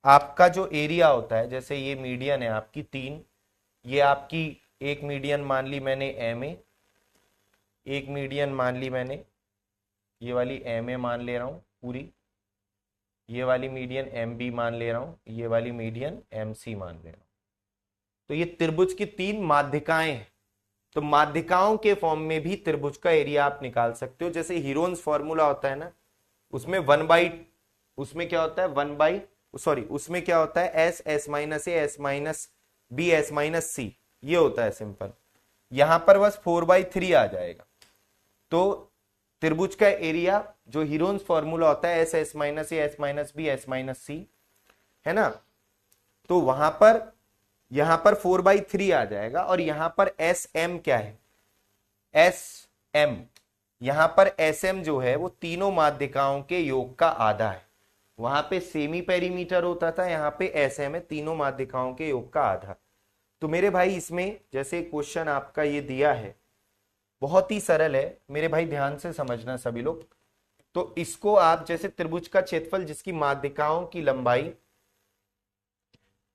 आपका जो एरिया होता है, जैसे ये मीडियन है आपकी 3, ये आपकी एक मीडियन मान ली मैंने एम ए, एक मीडियन मान ली मैंने, ये वाली एम ए मान ले रहा हूं पूरी, ये वाली मीडियन एम बी मान ले रहा हूं, ये वाली मीडियन एम सी मान ले रहा हूं। तो ये त्रिभुज की 3 माध्यिकाएं हैं, तो माध्यिकाओं के फॉर्म में भी त्रिभुज का एरिया आप निकाल सकते हो। जैसे हीरोन्स फॉर्मूला होता है ना, उसमें उसमें क्या होता है 1 बाई, सॉरी, उसमें क्या होता है s s minus a s minus b s minus c, ये होता है सिंपल। यहां पर बस 4/3 आ जाएगा। तो त्रिभुज का एरिया जो हीरोन्स फॉर्मूला होता है s s minus a s minus b s minus c, है ना, तो वहां पर यहां पर 4/3 आ जाएगा। और यहां पर एस एम क्या है, एस एम, यहां पर एस एम जो है वो तीनों माध्यिकाओं के योग का आधा है। वहां पे सेमी पेरीमीटर होता था, यहां पे एस एम है, तीनों माध्यिकाओं के योग का आधा। तो मेरे भाई इसमें जैसे क्वेश्चन आपका ये दिया है, बहुत ही सरल है मेरे भाई, ध्यान से समझना सभी लोग। तो इसको आप जैसे त्रिभुज का क्षेत्रफल जिसकी माध्यिकाओं की लंबाई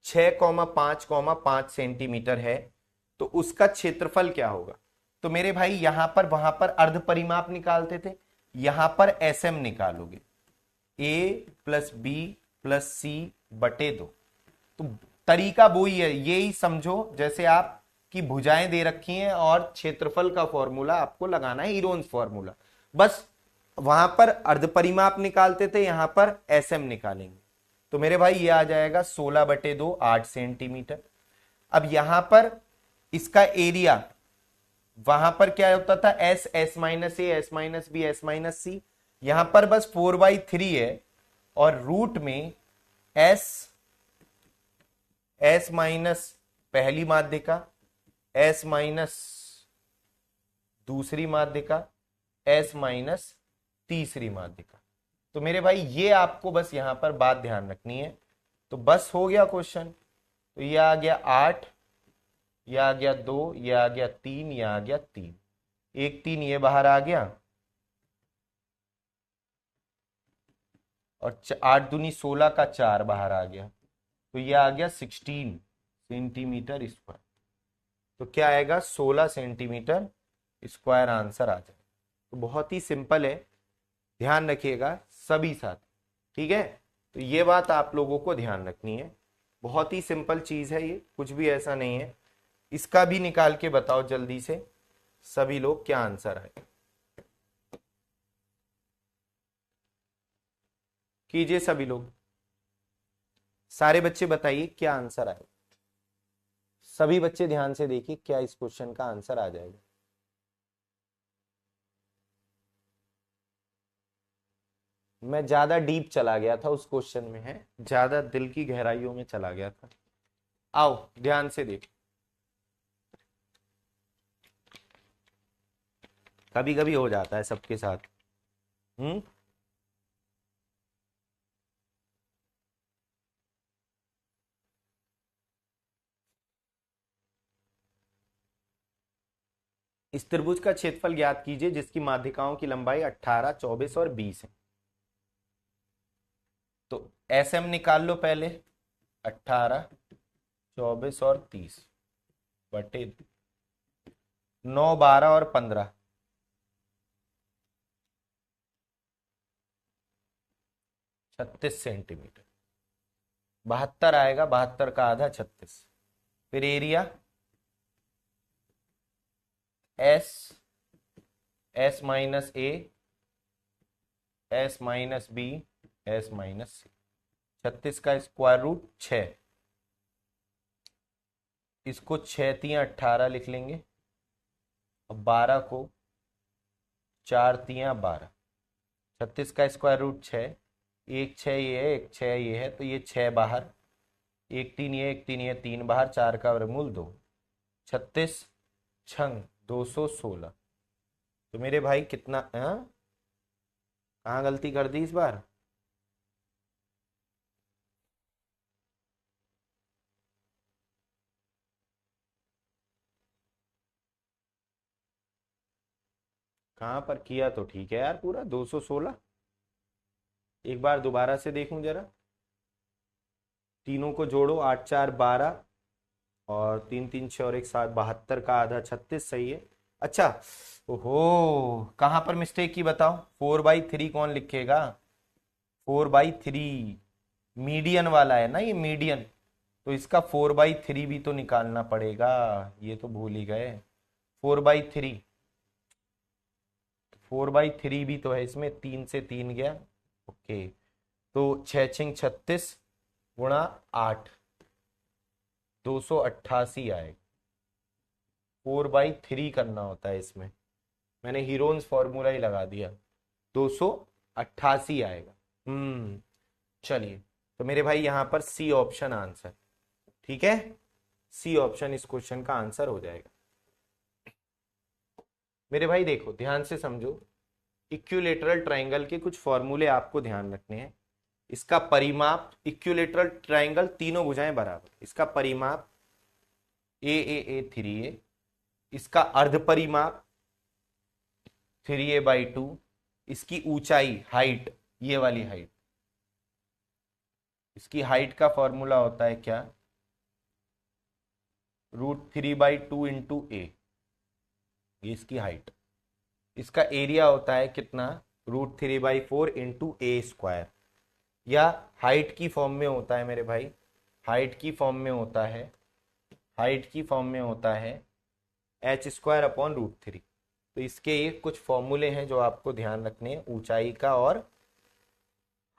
6,5,5 सेंटीमीटर है, तो उसका क्षेत्रफल क्या होगा। तो मेरे भाई यहां पर वहां पर अर्ध परिमाप निकालते थे, यहां पर एस एम निकालोगे, ए प्लस बी प्लस सी बटे 2। तो तरीका वो ही है, ये ही समझो जैसे आप की भुजाएं दे रखी हैं और क्षेत्रफल का फॉर्मूला आपको लगाना है, हीरोन्स फॉर्मूला। बस वहां पर अर्ध परिमाप निकालते थे, यहां पर एस एम निकालेंगे। तो मेरे भाई ये आ जाएगा 16/2, 8 सेंटीमीटर। अब यहां पर इसका एरिया, वहां पर क्या होता था s s minus a s minus b s minus c, यहां पर बस 4/3 है, और रूट में एस एस माइनस पहली माध्यिका, एस माइनस दूसरी माध्यिका, एस माइनस तीसरी माध्यिका। तो मेरे भाई ये आपको बस यहां पर बात ध्यान रखनी है। तो बस हो गया क्वेश्चन। तो ये आ गया 8, ये आ गया 2, ये आ गया 3, ये आ गया 3, 1 3 ये बाहर आ गया, और 8 दूनी 16 का 4 बाहर आ गया। तो ये आ गया 16 सेंटीमीटर स्क्वायर। तो क्या आएगा, 16 सेंटीमीटर स्क्वायर आंसर आ जाए। तो बहुत ही सिंपल है, ध्यान रखिएगा सभी साथ, ठीक है। तो ये बात आप लोगों को ध्यान रखनी है, बहुत ही सिंपल चीज है ये, कुछ भी ऐसा नहीं है। इसका भी निकाल के बताओ जल्दी से सभी लोग क्या आंसर आए, कीजिए सभी लोग, सारे बच्चे बताइए क्या आंसर आए। सभी बच्चे ध्यान से देखिए क्या इस क्वेश्चन का आंसर आ जाएगा। मैं ज्यादा डीप चला गया था उस क्वेश्चन में, है ज्यादा दिल की गहराइयों में चला गया था। आओ ध्यान से देखो, कभी कभी हो जाता है सबके साथ। हम्म। इस त्रिभुज का क्षेत्रफल ज्ञात कीजिए जिसकी माध्यिकाओं की लंबाई 18, 24 और 20 है। तो एस एम निकाल लो पहले, 18, 24 और 30 बटे 9, 12 और 15, 36 सेंटीमीटर। 72 आएगा, 72 का आधा 36। फिर area s, s minus a, s minus b, s minus c. 36 का स्क्वायर रूट 6, इसको 6 तियां 18 लिख लेंगे, और 12 को 4 तियां 12। 36 का स्क्वायर रूट 6, एक 6 ये है, एक 6 ये है, तो ये 6 बाहर, एक 3 ये, एक 3 ये, 3 बाहर, 4 का वर्गमूल 2। 36 छंग 216। तो मेरे भाई कितना, कहाँ गलती कर दी इस बार। कहाँ पर किया, तो ठीक है यार, पूरा 216। एक बार दोबारा से देखूं जरा, तीनों को जोड़ो, 8 4 12, और 3 3 6 और 1 7, 72 का आधा 36, सही है। अच्छा, ओहो कहाँ पर मिस्टेक की बताओ, 4/3 कौन लिखेगा, 4/3 मीडियन वाला है ना ये, मीडियन। तो इसका 4/3 भी तो निकालना पड़ेगा, ये तो भूल ही गए। 4/3, 4/3 भी तो है इसमें, 3 से 3 गया, ओके। तो 6 36 गुणा 8, 288 आएगा। 4/3 करना होता है इसमें, मैंने हीरोन्स फॉर्मूला ही लगा दिया, 288 आएगा। चलिए, तो मेरे भाई यहां पर सी ऑप्शन आंसर, ठीक है, सी ऑप्शन इस क्वेश्चन का आंसर हो जाएगा। मेरे भाई देखो ध्यान से समझो, इक्विलेटरल ट्रायंगल के कुछ फॉर्मूले आपको ध्यान रखने हैं। इसका परिमाप, इक्विलेटरल ट्रायंगल तीनों भुजाएं बराबर, इसका परिमाप ए 3a, इसका अर्ध परिमाप 3a/2, इसकी ऊंचाई हाइट, ये वाली हाइट, इसकी हाइट का फॉर्मूला होता है क्या, √3/2 इंटू ए, ये इसकी हाइट। इसका एरिया होता है कितना, √3/4 इंटू ए स्क्वायर, या हाइट की फॉर्म में होता है मेरे भाई, हाइट की फॉर्म में होता है, हाइट की फॉर्म में होता है h² / √3। तो इसके ये कुछ फॉर्मूले हैं जो आपको ध्यान रखने हैं, ऊंचाई का और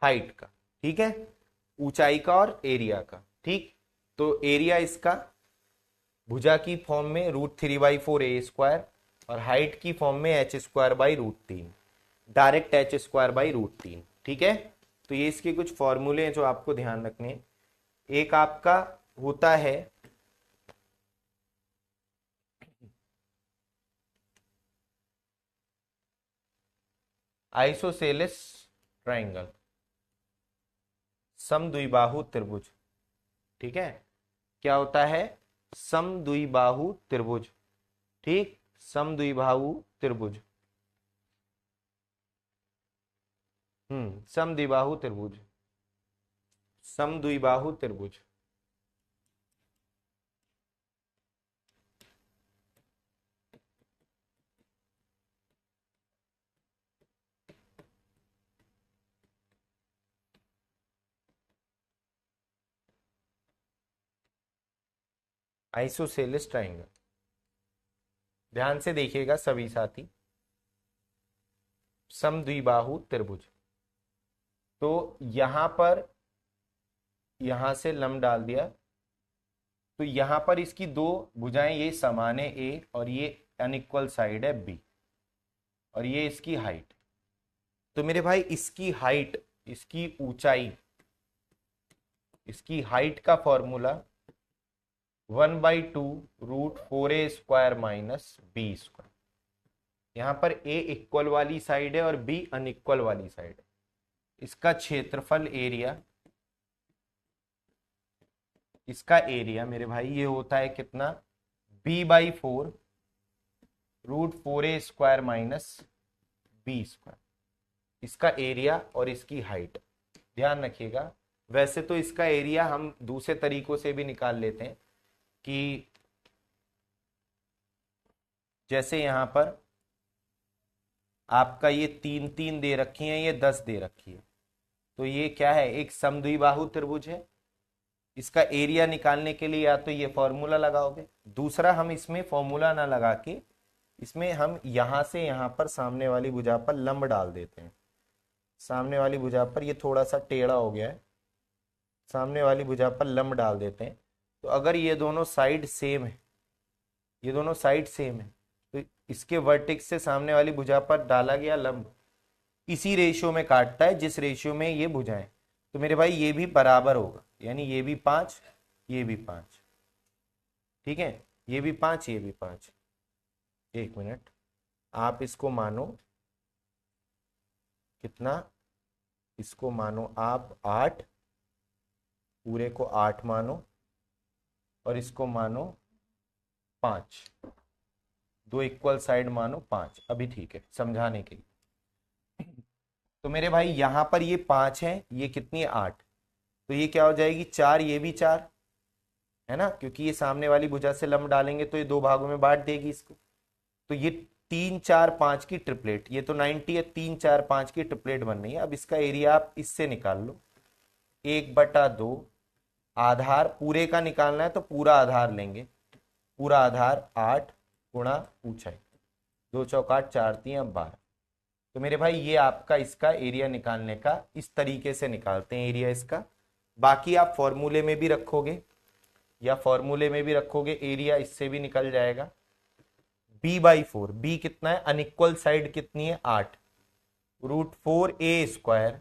हाइट का, ठीक है, ऊंचाई का और एरिया का, ठीक। तो एरिया इसका भुजा की फॉर्म में √3/4 ए स्क्वायर, और हाइट की फॉर्म में h² / √3, डायरेक्ट h² / √3, ठीक है। तो ये इसके कुछ फॉर्मूले हैं जो आपको ध्यान रखने हैं। एक आपका होता है आइसोसेलेस ट्राइंगल, समद्विबाहु त्रिभुज। ठीक है, क्या होता है? समद्विबाहु त्रिभुज। ठीक, समद्विबाहु त्रिभुज। समद्विबाहु त्रिभुज, समद्विबाहु त्रिभुज। आइसोसेलेस ट्राइंगल, ध्यान से देखिएगा सभी साथी। समद्विबाहु त्रिभुज, तो यहां पर, यहां से लंब डाल दिया, तो यहां पर इसकी दो भुजाएं ये समान है ए, और ये अनइक्वल साइड है बी, और ये इसकी हाइट। तो मेरे भाई इसकी हाइट, इसकी ऊंचाई, इसकी हाइट का फॉर्मूला 1/2 √4a² माइनस b²। यहां पर a इक्वल वाली साइड है और b अनइक्वल वाली साइड है। इसका क्षेत्रफल एरिया, इसका एरिया मेरे भाई ये होता है कितना? b/4 √4a² minus b²। इसका एरिया और इसकी हाइट ध्यान रखिएगा। वैसे तो इसका एरिया हम दूसरे तरीकों से भी निकाल लेते हैं, कि जैसे यहां पर आपका ये 3 दे रखी है, ये 10 दे रखी है, तो ये क्या है? एक समद्विबाहु त्रिभुज है। इसका एरिया निकालने के लिए या तो ये फॉर्मूला लगाओगे, दूसरा हम इसमें फॉर्मूला ना लगा के इसमें हम यहां से यहां पर सामने वाली भुजा पर लंब डाल देते हैं। सामने वाली भुजा पर, ये थोड़ा सा टेढ़ा हो गया है, सामने वाली भुजा पर लंब डाल देते हैं। तो अगर ये दोनों साइड सेम है, ये दोनों साइड सेम है, तो इसके वर्टेक्स से सामने वाली भुजा पर डाला गया लंब इसी रेशियो में काटता है जिस रेशियो में ये भुजाएं। तो मेरे भाई ये भी बराबर होगा, यानी ये भी 5, ये भी 5। ठीक है, ये भी 5, ये भी 5। एक मिनट, आप इसको मानो कितना? इसको मानो आप 8, पूरे को 8 मानो, और इसको मानो 5, दो इक्वल साइड मानो 5। अभी ठीक है समझाने के लिए। तो मेरे भाई यहां पर ये 5 है, ये कितनी है? 8। तो ये क्या हो जाएगी? 4, ये भी 4 है ना, क्योंकि ये सामने वाली भुजा से लंब डालेंगे तो ये दो भागों में बांट देगी इसको। तो ये 3 4 5 की ट्रिपलेट, ये तो 90 है, 3 4 5 की ट्रिपलेट बन रही है। अब इसका एरिया आप इससे निकाल लो, 1/2। आधार पूरे का निकालना है तो पूरा आधार लेंगे, पूरा आधार 8 गुणा ऊंचाई, 2 चौक 8, 4 3 12। तो मेरे भाई ये आपका इसका एरिया निकालने का इस तरीके से निकालते हैं एरिया इसका। बाकी आप फॉर्मूले में भी रखोगे, या फॉर्मूले में भी रखोगे, एरिया इससे भी निकल जाएगा। b/4, b कितना है? अनइक्वल साइड कितनी है? 8, √4a²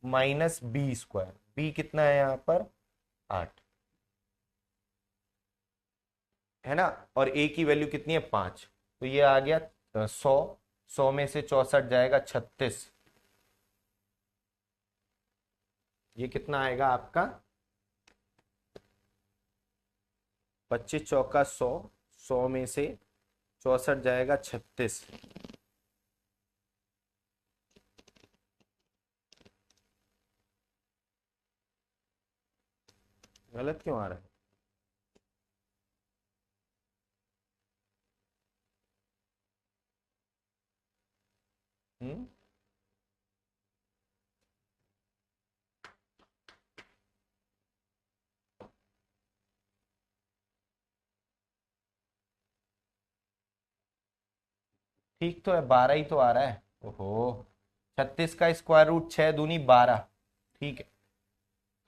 माइनस b²। b कितना है यहाँ पर? 8 है ना, और a की वैल्यू कितनी है? 5। तो ये आ गया 100, 100 में से 64 जाएगा 36। ये कितना आएगा आपका? 25 चौका 100, 100 में से 64 जाएगा 36। गलत क्यों आ रहा है? हम्म, ठीक तो है, 12 ही तो आ रहा है। ओहो, 36 का स्क्वायर रूट 6 दूनी 12। ठीक है,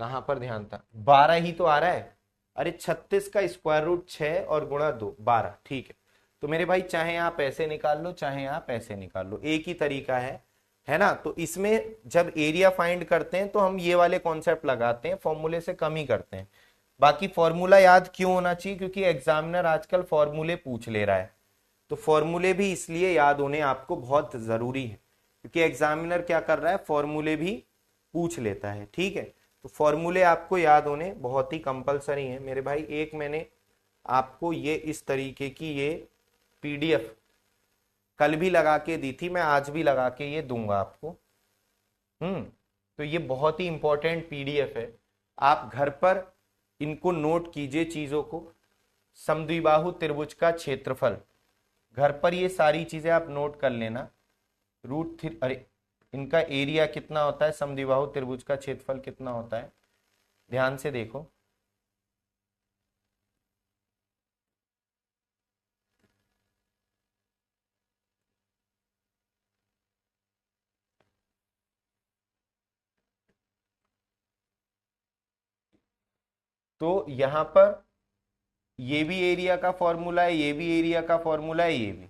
कहां पर ध्यान था? 12 ही तो आ रहा है। अरे 36 का स्क्वायर रूट 6 और गुणा 2, 12। ठीक है, तो मेरे भाई चाहे आप ऐसे निकाल लो, चाहे आप ऐसे निकाल लो, एक ही तरीका है ना। तो इसमें जब एरिया फाइंड करते हैं तो हम ये वाले कॉन्सेप्ट लगाते हैं, फॉर्मूले से कम ही करते हैं। बाकी फॉर्मूला याद क्यों होना चाहिए? क्योंकि एग्जामिनर आजकल फॉर्मूले पूछ ले रहा है, तो फॉर्मूले भी इसलिए याद होने आपको बहुत जरूरी है। क्योंकि एग्जामिनर क्या कर रहा है, फॉर्मूले भी पूछ लेता है। ठीक है, तो फॉर्मूले आपको याद होने बहुत ही कंपलसरी है मेरे भाई। एक मैंने आपको ये इस तरीके की ये पीडीएफ कल भी लगा के दी थी, मैं आज भी लगा के ये दूंगा आपको। तो ये बहुत ही इंपॉर्टेंट पीडीएफ है, आप घर पर इनको नोट कीजिए चीजों को। समद्विबाहु त्रिभुज का क्षेत्रफल, घर पर ये सारी चीजें आप नोट कर लेना। रूट थ्री, अरे इनका एरिया कितना होता है, समद्विबाहु त्रिभुज का क्षेत्रफल कितना होता है, ध्यान से देखो। तो यहां पर ये भी एरिया का फॉर्मूला है, ये भी एरिया का फॉर्मूला है, ये भी।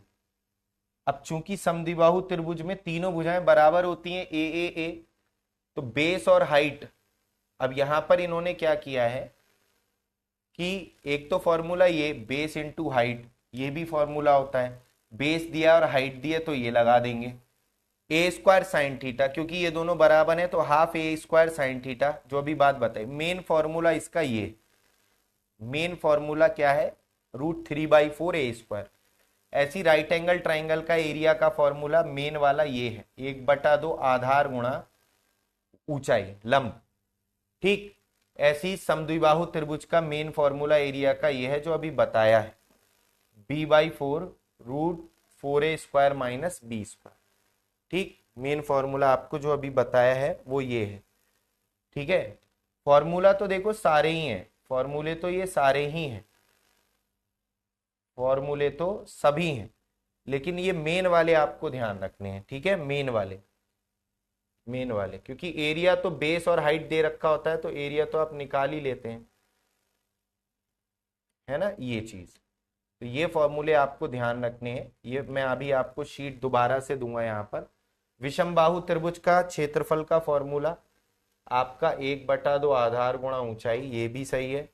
अब चूंकि समद्विबाहु त्रिभुज में तीनों भुजाएं बराबर होती हैं, ए, तो बेस और हाइट, अब यहां पर इन्होंने क्या किया है कि एक तो फॉर्मूला ये बेस इंटू हाइट, ये भी फॉर्मूला होता है, बेस दिया और हाइट दिया तो ये लगा देंगे। ए स्क्वायर साइन थीटा, क्योंकि ये दोनों बराबर है तो हाफ ए स्क्वायर साइन थीटा, जो भी बात बताई। मेन फॉर्मूला इसका ये, मेन फॉर्मूला क्या है, √3/4 ए स्क्वायर। ऐसी राइट एंगल ट्राइंगल का एरिया का फॉर्मूला मेन वाला ये है, 1/2 आधार गुणा ऊंचाई लंब। ठीक, ऐसी समद्विबाहु त्रिभुज का मेन फॉर्मूला एरिया का ये है जो अभी बताया है, b/4 √4a² माइनस b²। ठीक, मेन फॉर्मूला आपको जो अभी बताया है वो ये है। ठीक है, फॉर्मूला तो देखो सारे ही हैं, फॉर्मूले तो ये सारे ही हैं, फॉर्मूले तो सभी हैं, लेकिन ये मेन वाले आपको ध्यान रखने हैं। ठीक है, मेन वाले, मेन वाले, क्योंकि एरिया तो बेस और हाइट दे रखा होता है तो एरिया तो आप निकाल ही लेते हैं, है ना, ये चीज। तो ये फॉर्मूले आपको ध्यान रखने हैं, ये मैं अभी आपको शीट दोबारा से दूंगा। यहाँ पर विषम बाहु त्रिभुज का क्षेत्रफल का फॉर्मूला आपका 1/2 आधार गुणा ऊंचाई, ये भी सही है,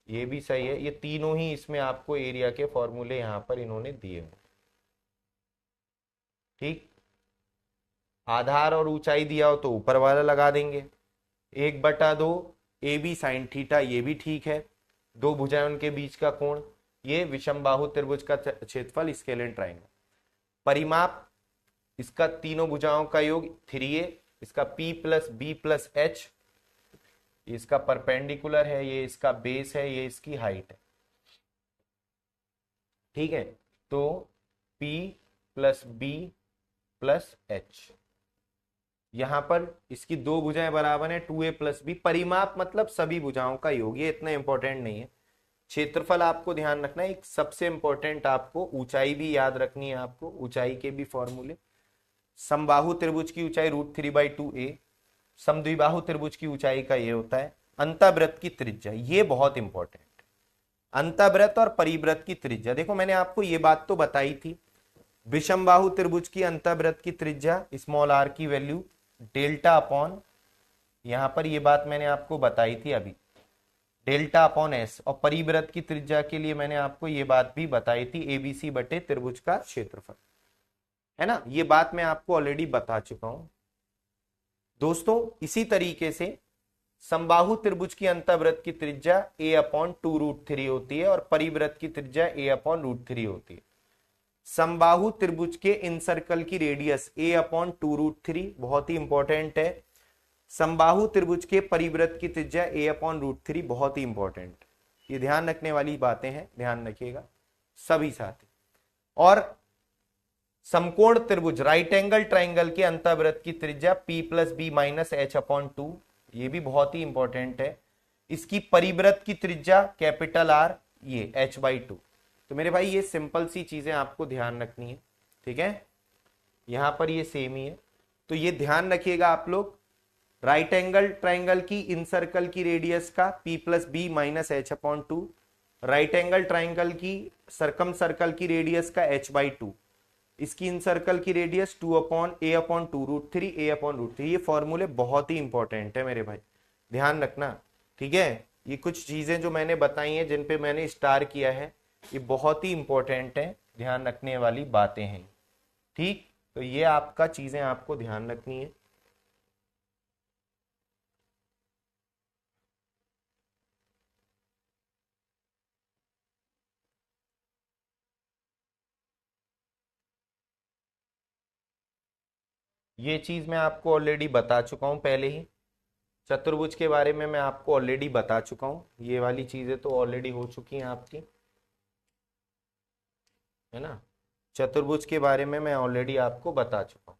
ये भी सही है। ये तीनों ही इसमें आपको एरिया के फॉर्मूले यहाँ पर इन्होंने दिए हुए। ठीक, आधार और ऊंचाई दिया हो तो ऊपर वाला लगा देंगे। 1/2 ए बी साइन थीटा, ये भी ठीक है, दो भुजाएं उनके बीच का कोण, ये विषम बाहु त्रिभुज का क्षेत्रफल स्केलेन ट्राइंगल। परिमाप इसका तीनों भुजाओं का योग 3a, इसका p + b + h, इसका परपेंडिकुलर है, ये इसका बेस है, ये इसकी हाइट है। ठीक है, तो p + b + h, यहां पर इसकी दो भुजाएं बराबर है 2a + b। परिमाप मतलब सभी भुजाओं का योग, ये इतना इंपॉर्टेंट नहीं है। क्षेत्रफल आपको ध्यान रखना है, एक सबसे इंपॉर्टेंट आपको ऊंचाई भी याद रखनी है, आपको ऊंचाई के भी फॉर्मूले। समबाहु त्रिभुज की ऊंचाई √3/2a, समद्विबाहु त्रिभुज की ऊंचाई का ये होता है। अंतःवृत्त की त्रिज्या, ये बहुत इंपॉर्टेंट, अंतःवृत्त और परिवृत्त की त्रिज्या। देखो मैंने आपको ये बात तो बताई थी, विषमबाहु त्रिभुज की अंतःवृत्त की त्रिज्या स्मॉल r की वैल्यू डेल्टा अपॉन, यहां पर ये बात मैंने आपको बताई थी अभी, डेल्टा अपॉन s। और परिवृत्त की त्रिज्या के लिए मैंने आपको ये बात भी बताई थी, ABC बटे त्रिभुज का क्षेत्रफल, है ना, ये बात मैं आपको ऑलरेडी बता चुका हूं। दोस्तों इसी तरीके से समबाहु त्रिभुज की अंतःवृत्त की त्रिज्या a/2√3 होती है और परिवृत्त की त्रिज्या a/√3 होती है। समबाहु त्रिभुज के इनसर्कल की रेडियस a/2√3 बहुत ही इंपॉर्टेंट है। समबाहु त्रिभुज के परिवृत्त की त्रिज्या a/√3 बहुत ही इंपॉर्टेंट, ये ध्यान रखने वाली बातें हैं, ध्यान रखिएगा सभी साथी। और समकोण त्रिभुज राइट एंगल ट्राइंगल के अंतःवृत्त की त्रिज्या p + b - h/2, ये भी बहुत ही इंपॉर्टेंट है। इसकी परिवृत्त की त्रिज्या कैपिटल R, ये h/2। तो मेरे भाई ये सिंपल सी चीजें आपको ध्यान रखनी है, ठीक है, यहां पर ये सेम ही है, तो ये ध्यान रखिएगा आप लोग। राइट एंगल ट्राइंगल की इन सर्कल की रेडियस का p + b - h/2, right angle triangle की सर्कम सर्कल की रेडियस का h/2, इसकी इन सर्कल की रेडियस 2a/2√3 a/√3। ये फॉर्मूले बहुत ही इंपॉर्टेंट है मेरे भाई, ध्यान रखना, ठीक है। ये कुछ चीजें जो मैंने बताई हैं जिन पे मैंने स्टार किया है, ये बहुत ही इंपॉर्टेंट है, ध्यान रखने वाली बातें हैं, ठीक। तो तो ये आपका चीजें आपको ध्यान रखनी है। ये चीज मैं आपको ऑलरेडी बता चुका हूं पहले ही। चतुर्भुज के बारे में मैं आपको ऑलरेडी बता चुका हूं, ये वाली चीजें तो ऑलरेडी हो चुकी हैं आपकी, है ना। चतुर्भुज के बारे में मैं ऑलरेडी आपको बता चुका हूं।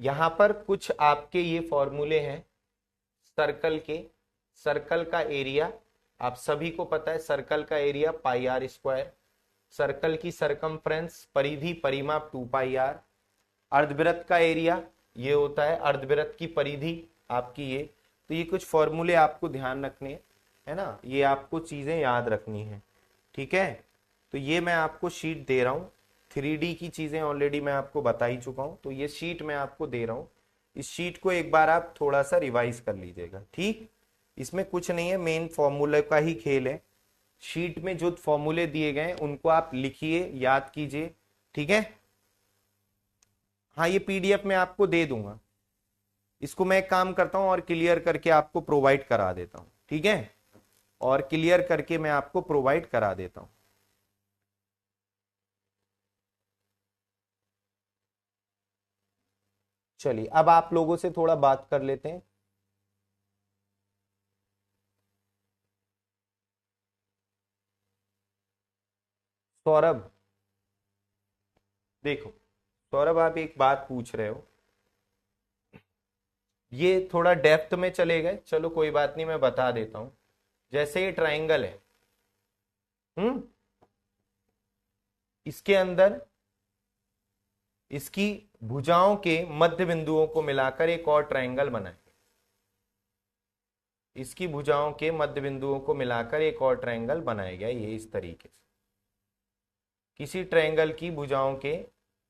यहां पर कुछ आपके ये फॉर्मूले हैं सर्कल के। सर्कल का एरिया आप सभी को पता है, सर्कल का area pi R square, circle की सरकमफ्रेंस परिधि परिमाप 2 पाई आर, अर्धवृत्त का एरिया ये होता है, अर्धवृत्त की परिधि आपकी ये। तो ये कुछ फॉर्मूले आपको ध्यान रखने हैं, है ना, ये आपको चीजें याद रखनी है, ठीक है। तो ये मैं आपको शीट दे रहा हूँ, 3D की चीजें ऑलरेडी मैं आपको बता ही चुका हूँ, तो ये शीट मैं आपको दे रहा हूँ। इस शीट को एक बार आप थोड़ा सा रिवाइज कर लीजिएगा, ठीक। इसमें कुछ नहीं है, मेन फॉर्मूले का ही खेल है। शीट में जो फॉर्मूले दिए गए हैं उनको आप लिखिए, याद कीजिए, ठीक है। हाँ, ये पीडीएफ में आपको दे दूंगा, इसको मैं एक काम करता हूं और क्लियर करके आपको प्रोवाइड करा देता हूं, ठीक है। और क्लियर करके मैं आपको प्रोवाइड करा देता हूं। चलिए अब आप लोगों से थोड़ा बात कर लेते हैं। सौरभ, देखो सौरभ, आप एक बात पूछ रहे हो, ये थोड़ा डेप्थ में चले गए, चलो कोई बात नहीं, मैं बता देता हूं। जैसे ये ट्राइंगल है, हम्म, इसके अंदर इसकी भुजाओं के मध्य बिंदुओं को मिलाकर एक और ट्राइंगल बनाएंगे। इसकी भुजाओं के मध्य बिंदुओं को मिलाकर एक और ट्राइंगल बनाया गया, ये इस तरीके से। किसी ट्राइंगल की भुजाओं के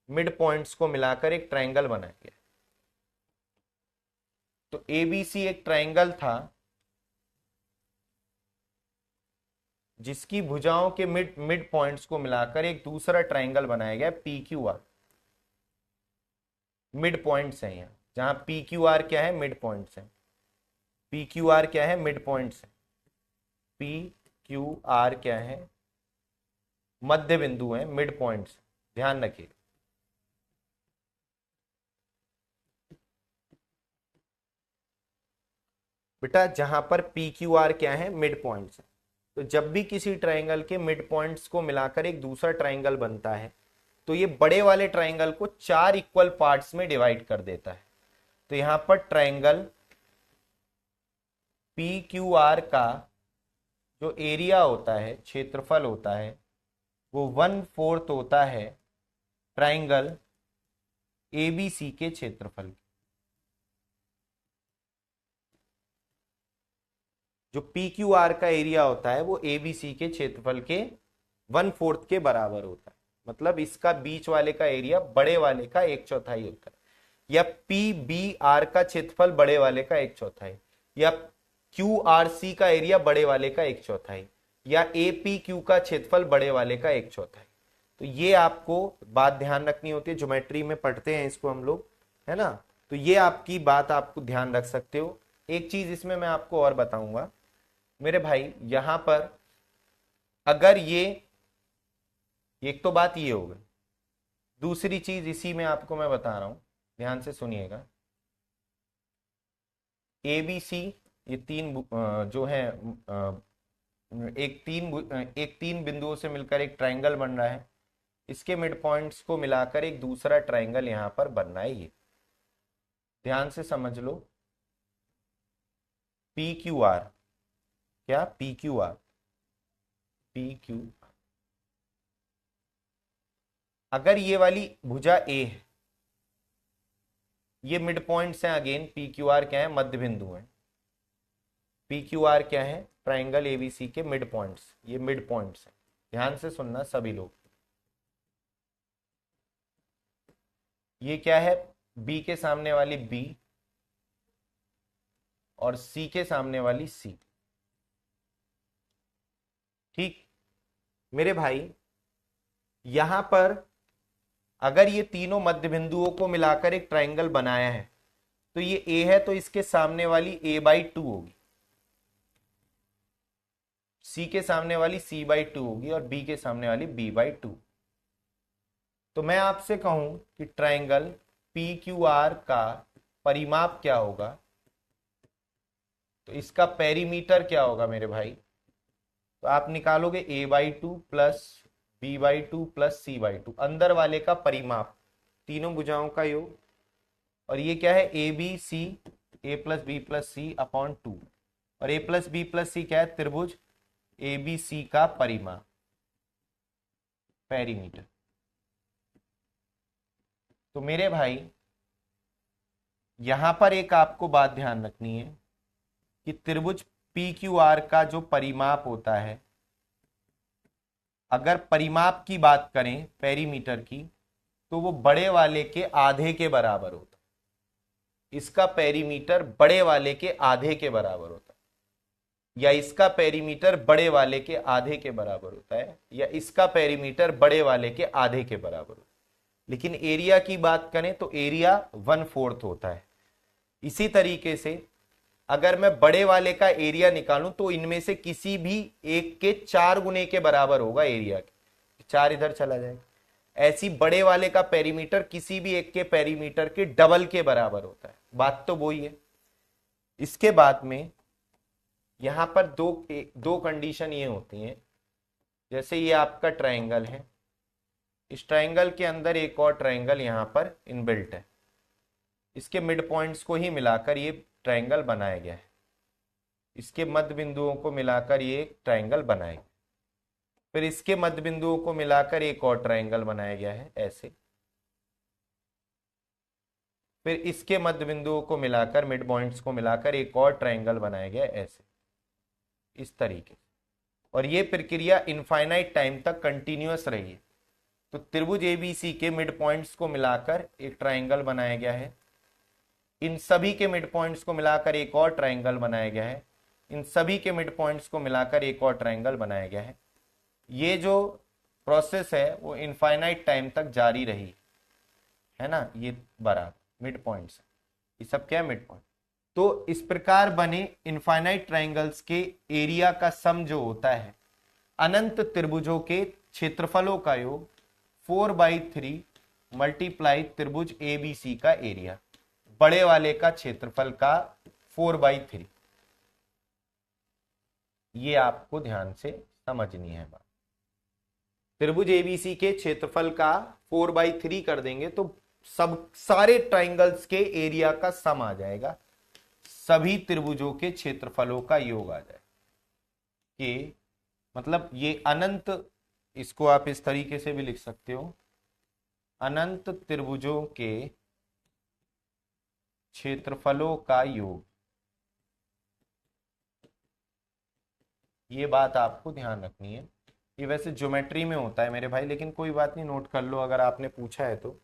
मिड पॉइंट्स को मिलाकर एक ट्राइंगल बनाया गया। तो एबीसी एक ट्राइंगल था जिसकी भुजाओं के मिड मिड पॉइंट्स को मिलाकर एक दूसरा ट्राइंगल बनाया गया P Q R. Mid points हैं यहाँ, जहां पी क्यू आर क्या है, मिड पॉइंट्स हैं। पी क्यू आर क्या है, मिड पॉइंट्स है। पी क्यू आर क्या है, मध्य बिंदु है, मिड पॉइंट्स, ध्यान रखिए। बेटा जहां पर पी क्यू आर क्या है, मिड पॉइंट्स है, तो जब भी किसी ट्राइंगल के मिड पॉइंट्स को मिलाकर एक दूसरा ट्राइंगल बनता है तो ये बड़े वाले ट्राइंगल को 4 इक्वल पार्ट्स में डिवाइड कर देता है। तो यहां पर ट्राइंगल पी क्यू आर का जो एरिया होता है, क्षेत्रफल होता है, वो 1/4 होता है ट्राइंगल एबीसी के क्षेत्रफल। जो पी क्यू आर का एरिया होता है वो एबीसी के क्षेत्रफल के 1/4 के बराबर होता है। मतलब इसका बीच वाले का एरिया बड़े वाले का 1/4 होता है, या पी बी आर का क्षेत्रफल बड़े वाले का 1/4, या क्यू आर सी का एरिया बड़े वाले का 1/4, या ए पी क्यू का क्षेत्रफल बड़े वाले का 1/4। तो ये आपको बात ध्यान रखनी होती है, ज्योमेट्री में पढ़ते हैं इसको हम लोग, है ना। तो ये आपकी बात आपको ध्यान रख सकते हो। एक चीज इसमें मैं आपको और बताऊंगा मेरे भाई, यहां पर अगर ये, एक तो बात ये हो गई, दूसरी चीज इसी में आपको मैं बता रहा हूं, ध्यान से सुनिएगा। ए बी सी, ये तीन जो है एक तीन बिंदुओं से मिलकर एक ट्राइंगल बन रहा है, इसके मिड पॉइंट्स को मिलाकर एक दूसरा ट्राइंगल यहां पर बनना है। ये ध्यान से समझ लो, पी क्यू आर, क्या P Q R, P Q, अगर ये वाली भुजा ए है, ये मिड पॉइंट्स हैं, अगेन पी क्यू आर क्या है, मध्य बिंदु है। पी क्यू आर क्या है, ट्राइंगल एबीसी के मिड पॉइंट्स, ये मिड पॉइंट्स हैं, ध्यान से सुनना सभी लोग। ये क्या है, बी के सामने वाली बी और सी के सामने वाली सी, ठीक। मेरे भाई यहां पर अगर ये तीनों मध्य बिंदुओं को मिलाकर एक ट्राइंगल बनाया है तो ये ए है, तो इसके सामने वाली a/2 होगी, सी के सामने वाली c/2 होगी और बी के सामने वाली b/2। तो मैं आपसे कहूं कि ट्राइंगल पी क्यू आर का परिमाप क्या होगा, तो इसका पेरीमीटर क्या होगा मेरे भाई, तो आप निकालोगे a/2 plus b/2 plus c/2, अंदर वाले का परिमाप, तीनों भुजाओं का योग, और ये क्या है A B C, A plus B plus C upon 2, और A plus B plus C क्या है, त्रिभुज ए बी सी का परिमाप, पेरीमीटर। तो मेरे भाई यहां पर एक आपको बात ध्यान रखनी है कि त्रिभुज पी क्यू आर का जो परिमाप होता है, अगर परिमाप की बात करें पेरीमीटर की, तो वो बड़े वाले के आधे के बराबर होता है। इसका पेरीमीटर बड़े वाले के आधे के बराबर होता है, या इसका पेरीमीटर बड़े वाले के आधे के बराबर होता है, या इसका पेरीमीटर बड़े वाले के आधे के बराबर होता है। लेकिन एरिया की बात करें तो एरिया 1/4 होता है। इसी तरीके से अगर मैं बड़े वाले का एरिया निकालूं तो इनमें से किसी भी एक के 4 गुने के बराबर होगा एरिया के, 4 इधर चला जाएगा। ऐसी बड़े वाले का पेरीमीटर किसी भी एक के पेरीमीटर के डबल के बराबर होता है। बात तो वही है। इसके बाद में यहां पर दो कंडीशन ये होती हैं, जैसे ये आपका ट्राइंगल है, इस ट्राइंगल के अंदर एक और ट्राइंगल यहां पर इनबिल्ट है, इसके मिड पॉइंट्स को ही मिलाकर ये ट्राइंगल बनाया गया है, इसके मध्य बिंदुओं को मिलाकर ये एक ट्राइंगल बनाया गया, फिर इसके मध्य बिंदुओं को मिलाकर एक और ट्राइंगल बनाया गया है ऐसे, फिर इसके मध्य बिंदुओं को मिलाकर मिड पॉइंट्स को मिलाकर एक और ट्राइंगल बनाया गया है ऐसे, इस तरीके से। और ये प्रक्रिया इनफाइनाइट टाइम तक कंटिन्यूअस रही है। तो त्रिभुज एबीसी के मिड पॉइंट्स को मिलाकर एक ट्राइंगल बनाया गया है, इन सभी के मिड पॉइंट्स को मिलाकर एक और ट्राइंगल बनाया गया है, इन सभी के मिड पॉइंट्स को मिलाकर एक और ट्राइंगल बनाया गया है। ये जो प्रोसेस है वो इनफाइनाइट टाइम तक जारी रही है ना। ये बराबर मिड पॉइंट्स, ये सब क्या है, मिड पॉइंट। तो इस प्रकार बने इनफाइनाइट ट्राइंगल्स के एरिया का सम जो होता है अनंत त्रिभुजों के क्षेत्रफलों का योग 4/3 मल्टीप्लाई त्रिभुज एबीसी का एरिया, बड़े वाले का क्षेत्रफल का 4/3। ये आपको ध्यान से समझनी है बात। त्रिभुज एबीसी के क्षेत्रफल का 4/3 कर देंगे तो सब सारे ट्राइंगल्स के एरिया का सम आ जाएगा, सभी त्रिभुजों के क्षेत्रफलों का योग आ जाएगा। कि मतलब ये अनंत, इसको आप इस तरीके से भी लिख सकते हो, अनंत त्रिभुजों के क्षेत्रफलों का योग। ये बात आपको ध्यान रखनी है। ये वैसे ज्योमेट्री में होता है मेरे भाई, लेकिन कोई बात नहीं, नोट कर लो अगर आपने पूछा है तो।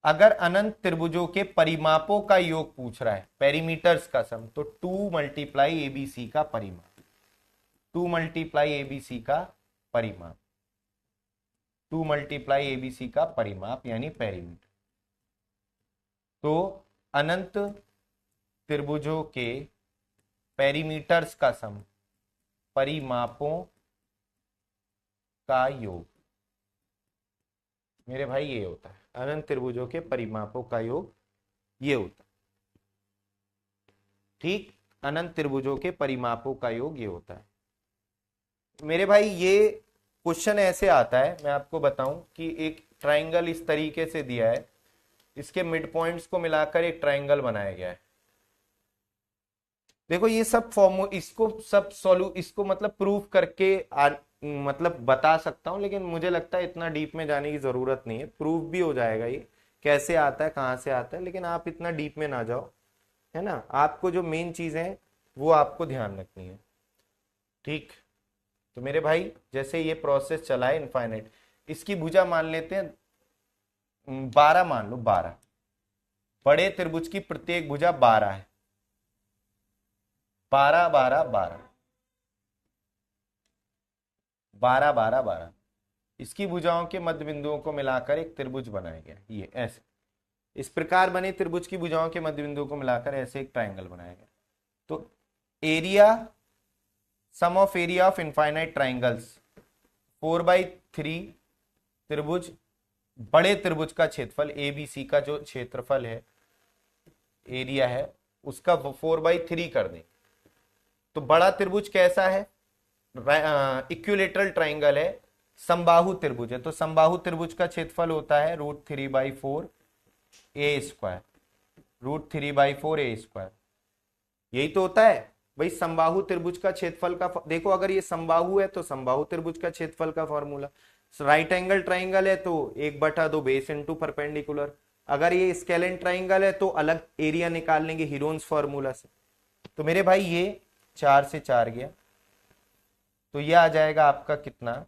अगर अनंत त्रिभुजों के परिमापों का योग पूछ रहा है, पेरीमीटर्स का सम, तो 2 मल्टीप्लाई एबीसी का परिमाप, 2 मल्टीप्लाई एबीसी का परिमाप, 2 मल्टीप्लाई एबीसी का परिमाप यानी पेरीमीटर। तो अनंत त्रिभुजों के पेरीमीटर्स का सम, परिमापों का योग, मेरे भाई ये होता है अनंत त्रिभुजों के परिमापों का योग, ये होता है। ठीक, अनंत त्रिभुजों के परिमापों का योग ये होता है मेरे भाई। ये क्वेश्चन ऐसे आता है, मैं आपको बताऊं कि एक ट्राइंगल इस तरीके से दिया है, इसके मिड पॉइंट्स को मिलाकर एक ट्राइंगल बनाया गया है। देखो ये सब इसको मतलब प्रूफ करके मतलब बता सकता हूं, लेकिन मुझे लगता है इतना डीप में जाने की जरूरत नहीं है। प्रूफ भी हो जाएगा ये कैसे आता है, कहां से आता है, लेकिन आप इतना डीप में ना जाओ, है ना। आपको जो मेन चीज है वो आपको ध्यान रखनी है। ठीक, तो मेरे भाई जैसे ये प्रोसेस चला है इनफाइनाइट, इसकी भुजा मान लेते हैं 12, मान लो 12, बड़े त्रिभुज की प्रत्येक भुजा 12 है, 12 12 12 12 12 12, इसकी भुजाओं के मध्य बिंदुओं को मिलाकर एक त्रिभुज बनाया गया, ये ऐसे इस प्रकार बने त्रिभुज की भुजाओं के मध्य बिंदुओं को मिलाकर ऐसे एक ट्राइंगल बनाया गया। तो area, sum of area of infinite triangles, 4/3 त्रिभुज, बड़े त्रिभुज का क्षेत्रफल ABC का जो क्षेत्रफल है, एरिया है, उसका 4/3 कर दें। तो बड़ा त्रिभुज कैसा है? इक्विलेटरल ट्राइंगल है, समबाहु त्रिभुज है। तो समबाहु त्रिभुज का क्षेत्रफल होता है √3/4 ए स्क्वायर, √3/4 ए स्क्वायर। यही तो होता है भाई समबाहु त्रिभुज का क्षेत्रफल का। देखो अगर ये समबाहु है तो समबाहु त्रिभुज का क्षेत्रफल का फॉर्मूला, राइट एंगल ट्राइंगल है तो 1/2 बेस इंटू परपेंडिकुलर। अगर ये स्केलेन ट्राइंगल है तो अलग एरिया निकाल लेंगे हीरोन्स फॉर्मूला से। तो मेरे भाई ये 4 से 4 गया, तो ये आ जाएगा आपका कितना,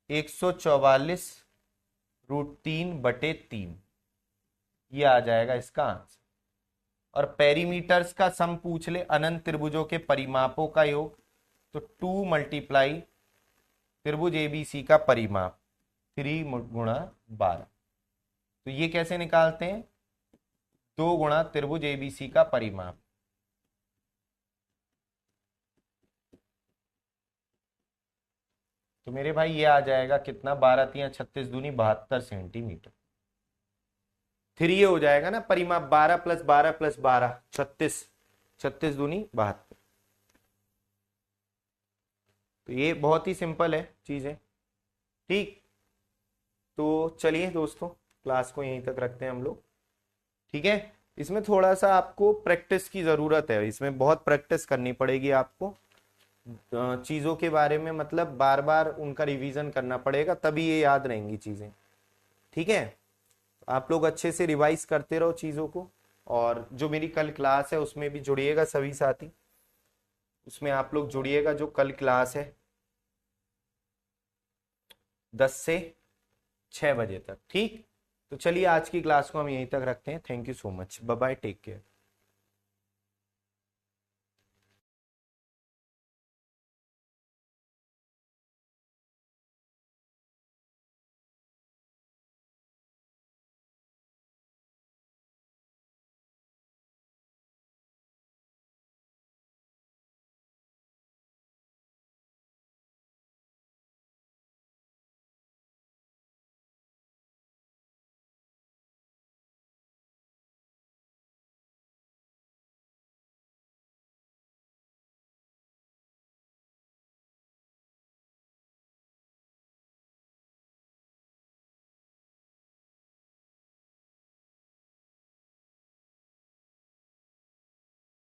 144√3/3, ये आ जाएगा इसका आंसर। और पेरीमीटर्स का सम पूछ ले, अनंत त्रिभुजों के परिमापों का योग, तो 2 × त्रिभुज ABC का परिमाप 3 × 12। तो ये कैसे निकालते हैं, 2 गुणा त्रिभुज ABC का परिमाप। तो मेरे भाई ये आ जाएगा कितना, 12 × 36 दूनी 72 सेंटीमीटर। 3 ये हो जाएगा ना परिमाप, 12 + 12 + 12 36, 36 दूनी 72। तो ये बहुत ही सिंपल है चीजें। ठीक, तो चलिए दोस्तों क्लास को यहीं तक रखते हैं हम लोग, ठीक है। इसमें थोड़ा सा आपको प्रैक्टिस की जरूरत है, इसमें बहुत प्रैक्टिस करनी पड़ेगी आपको चीजों के बारे में, मतलब बार बार उनका रिवीजन करना पड़ेगा, तभी ये याद रहेंगी चीजें, ठीक है। आप लोग अच्छे से रिवाइज करते रहो चीजों को, और जो मेरी कल क्लास है उसमें भी जुड़िएगा सभी साथी, उसमें आप लोग जुड़िएगा जो कल क्लास है 10 से 6 बजे तक, ठीक। तो चलिए आज की क्लास को हम यहीं तक रखते हैं। Thank you so much, bye bye, take care.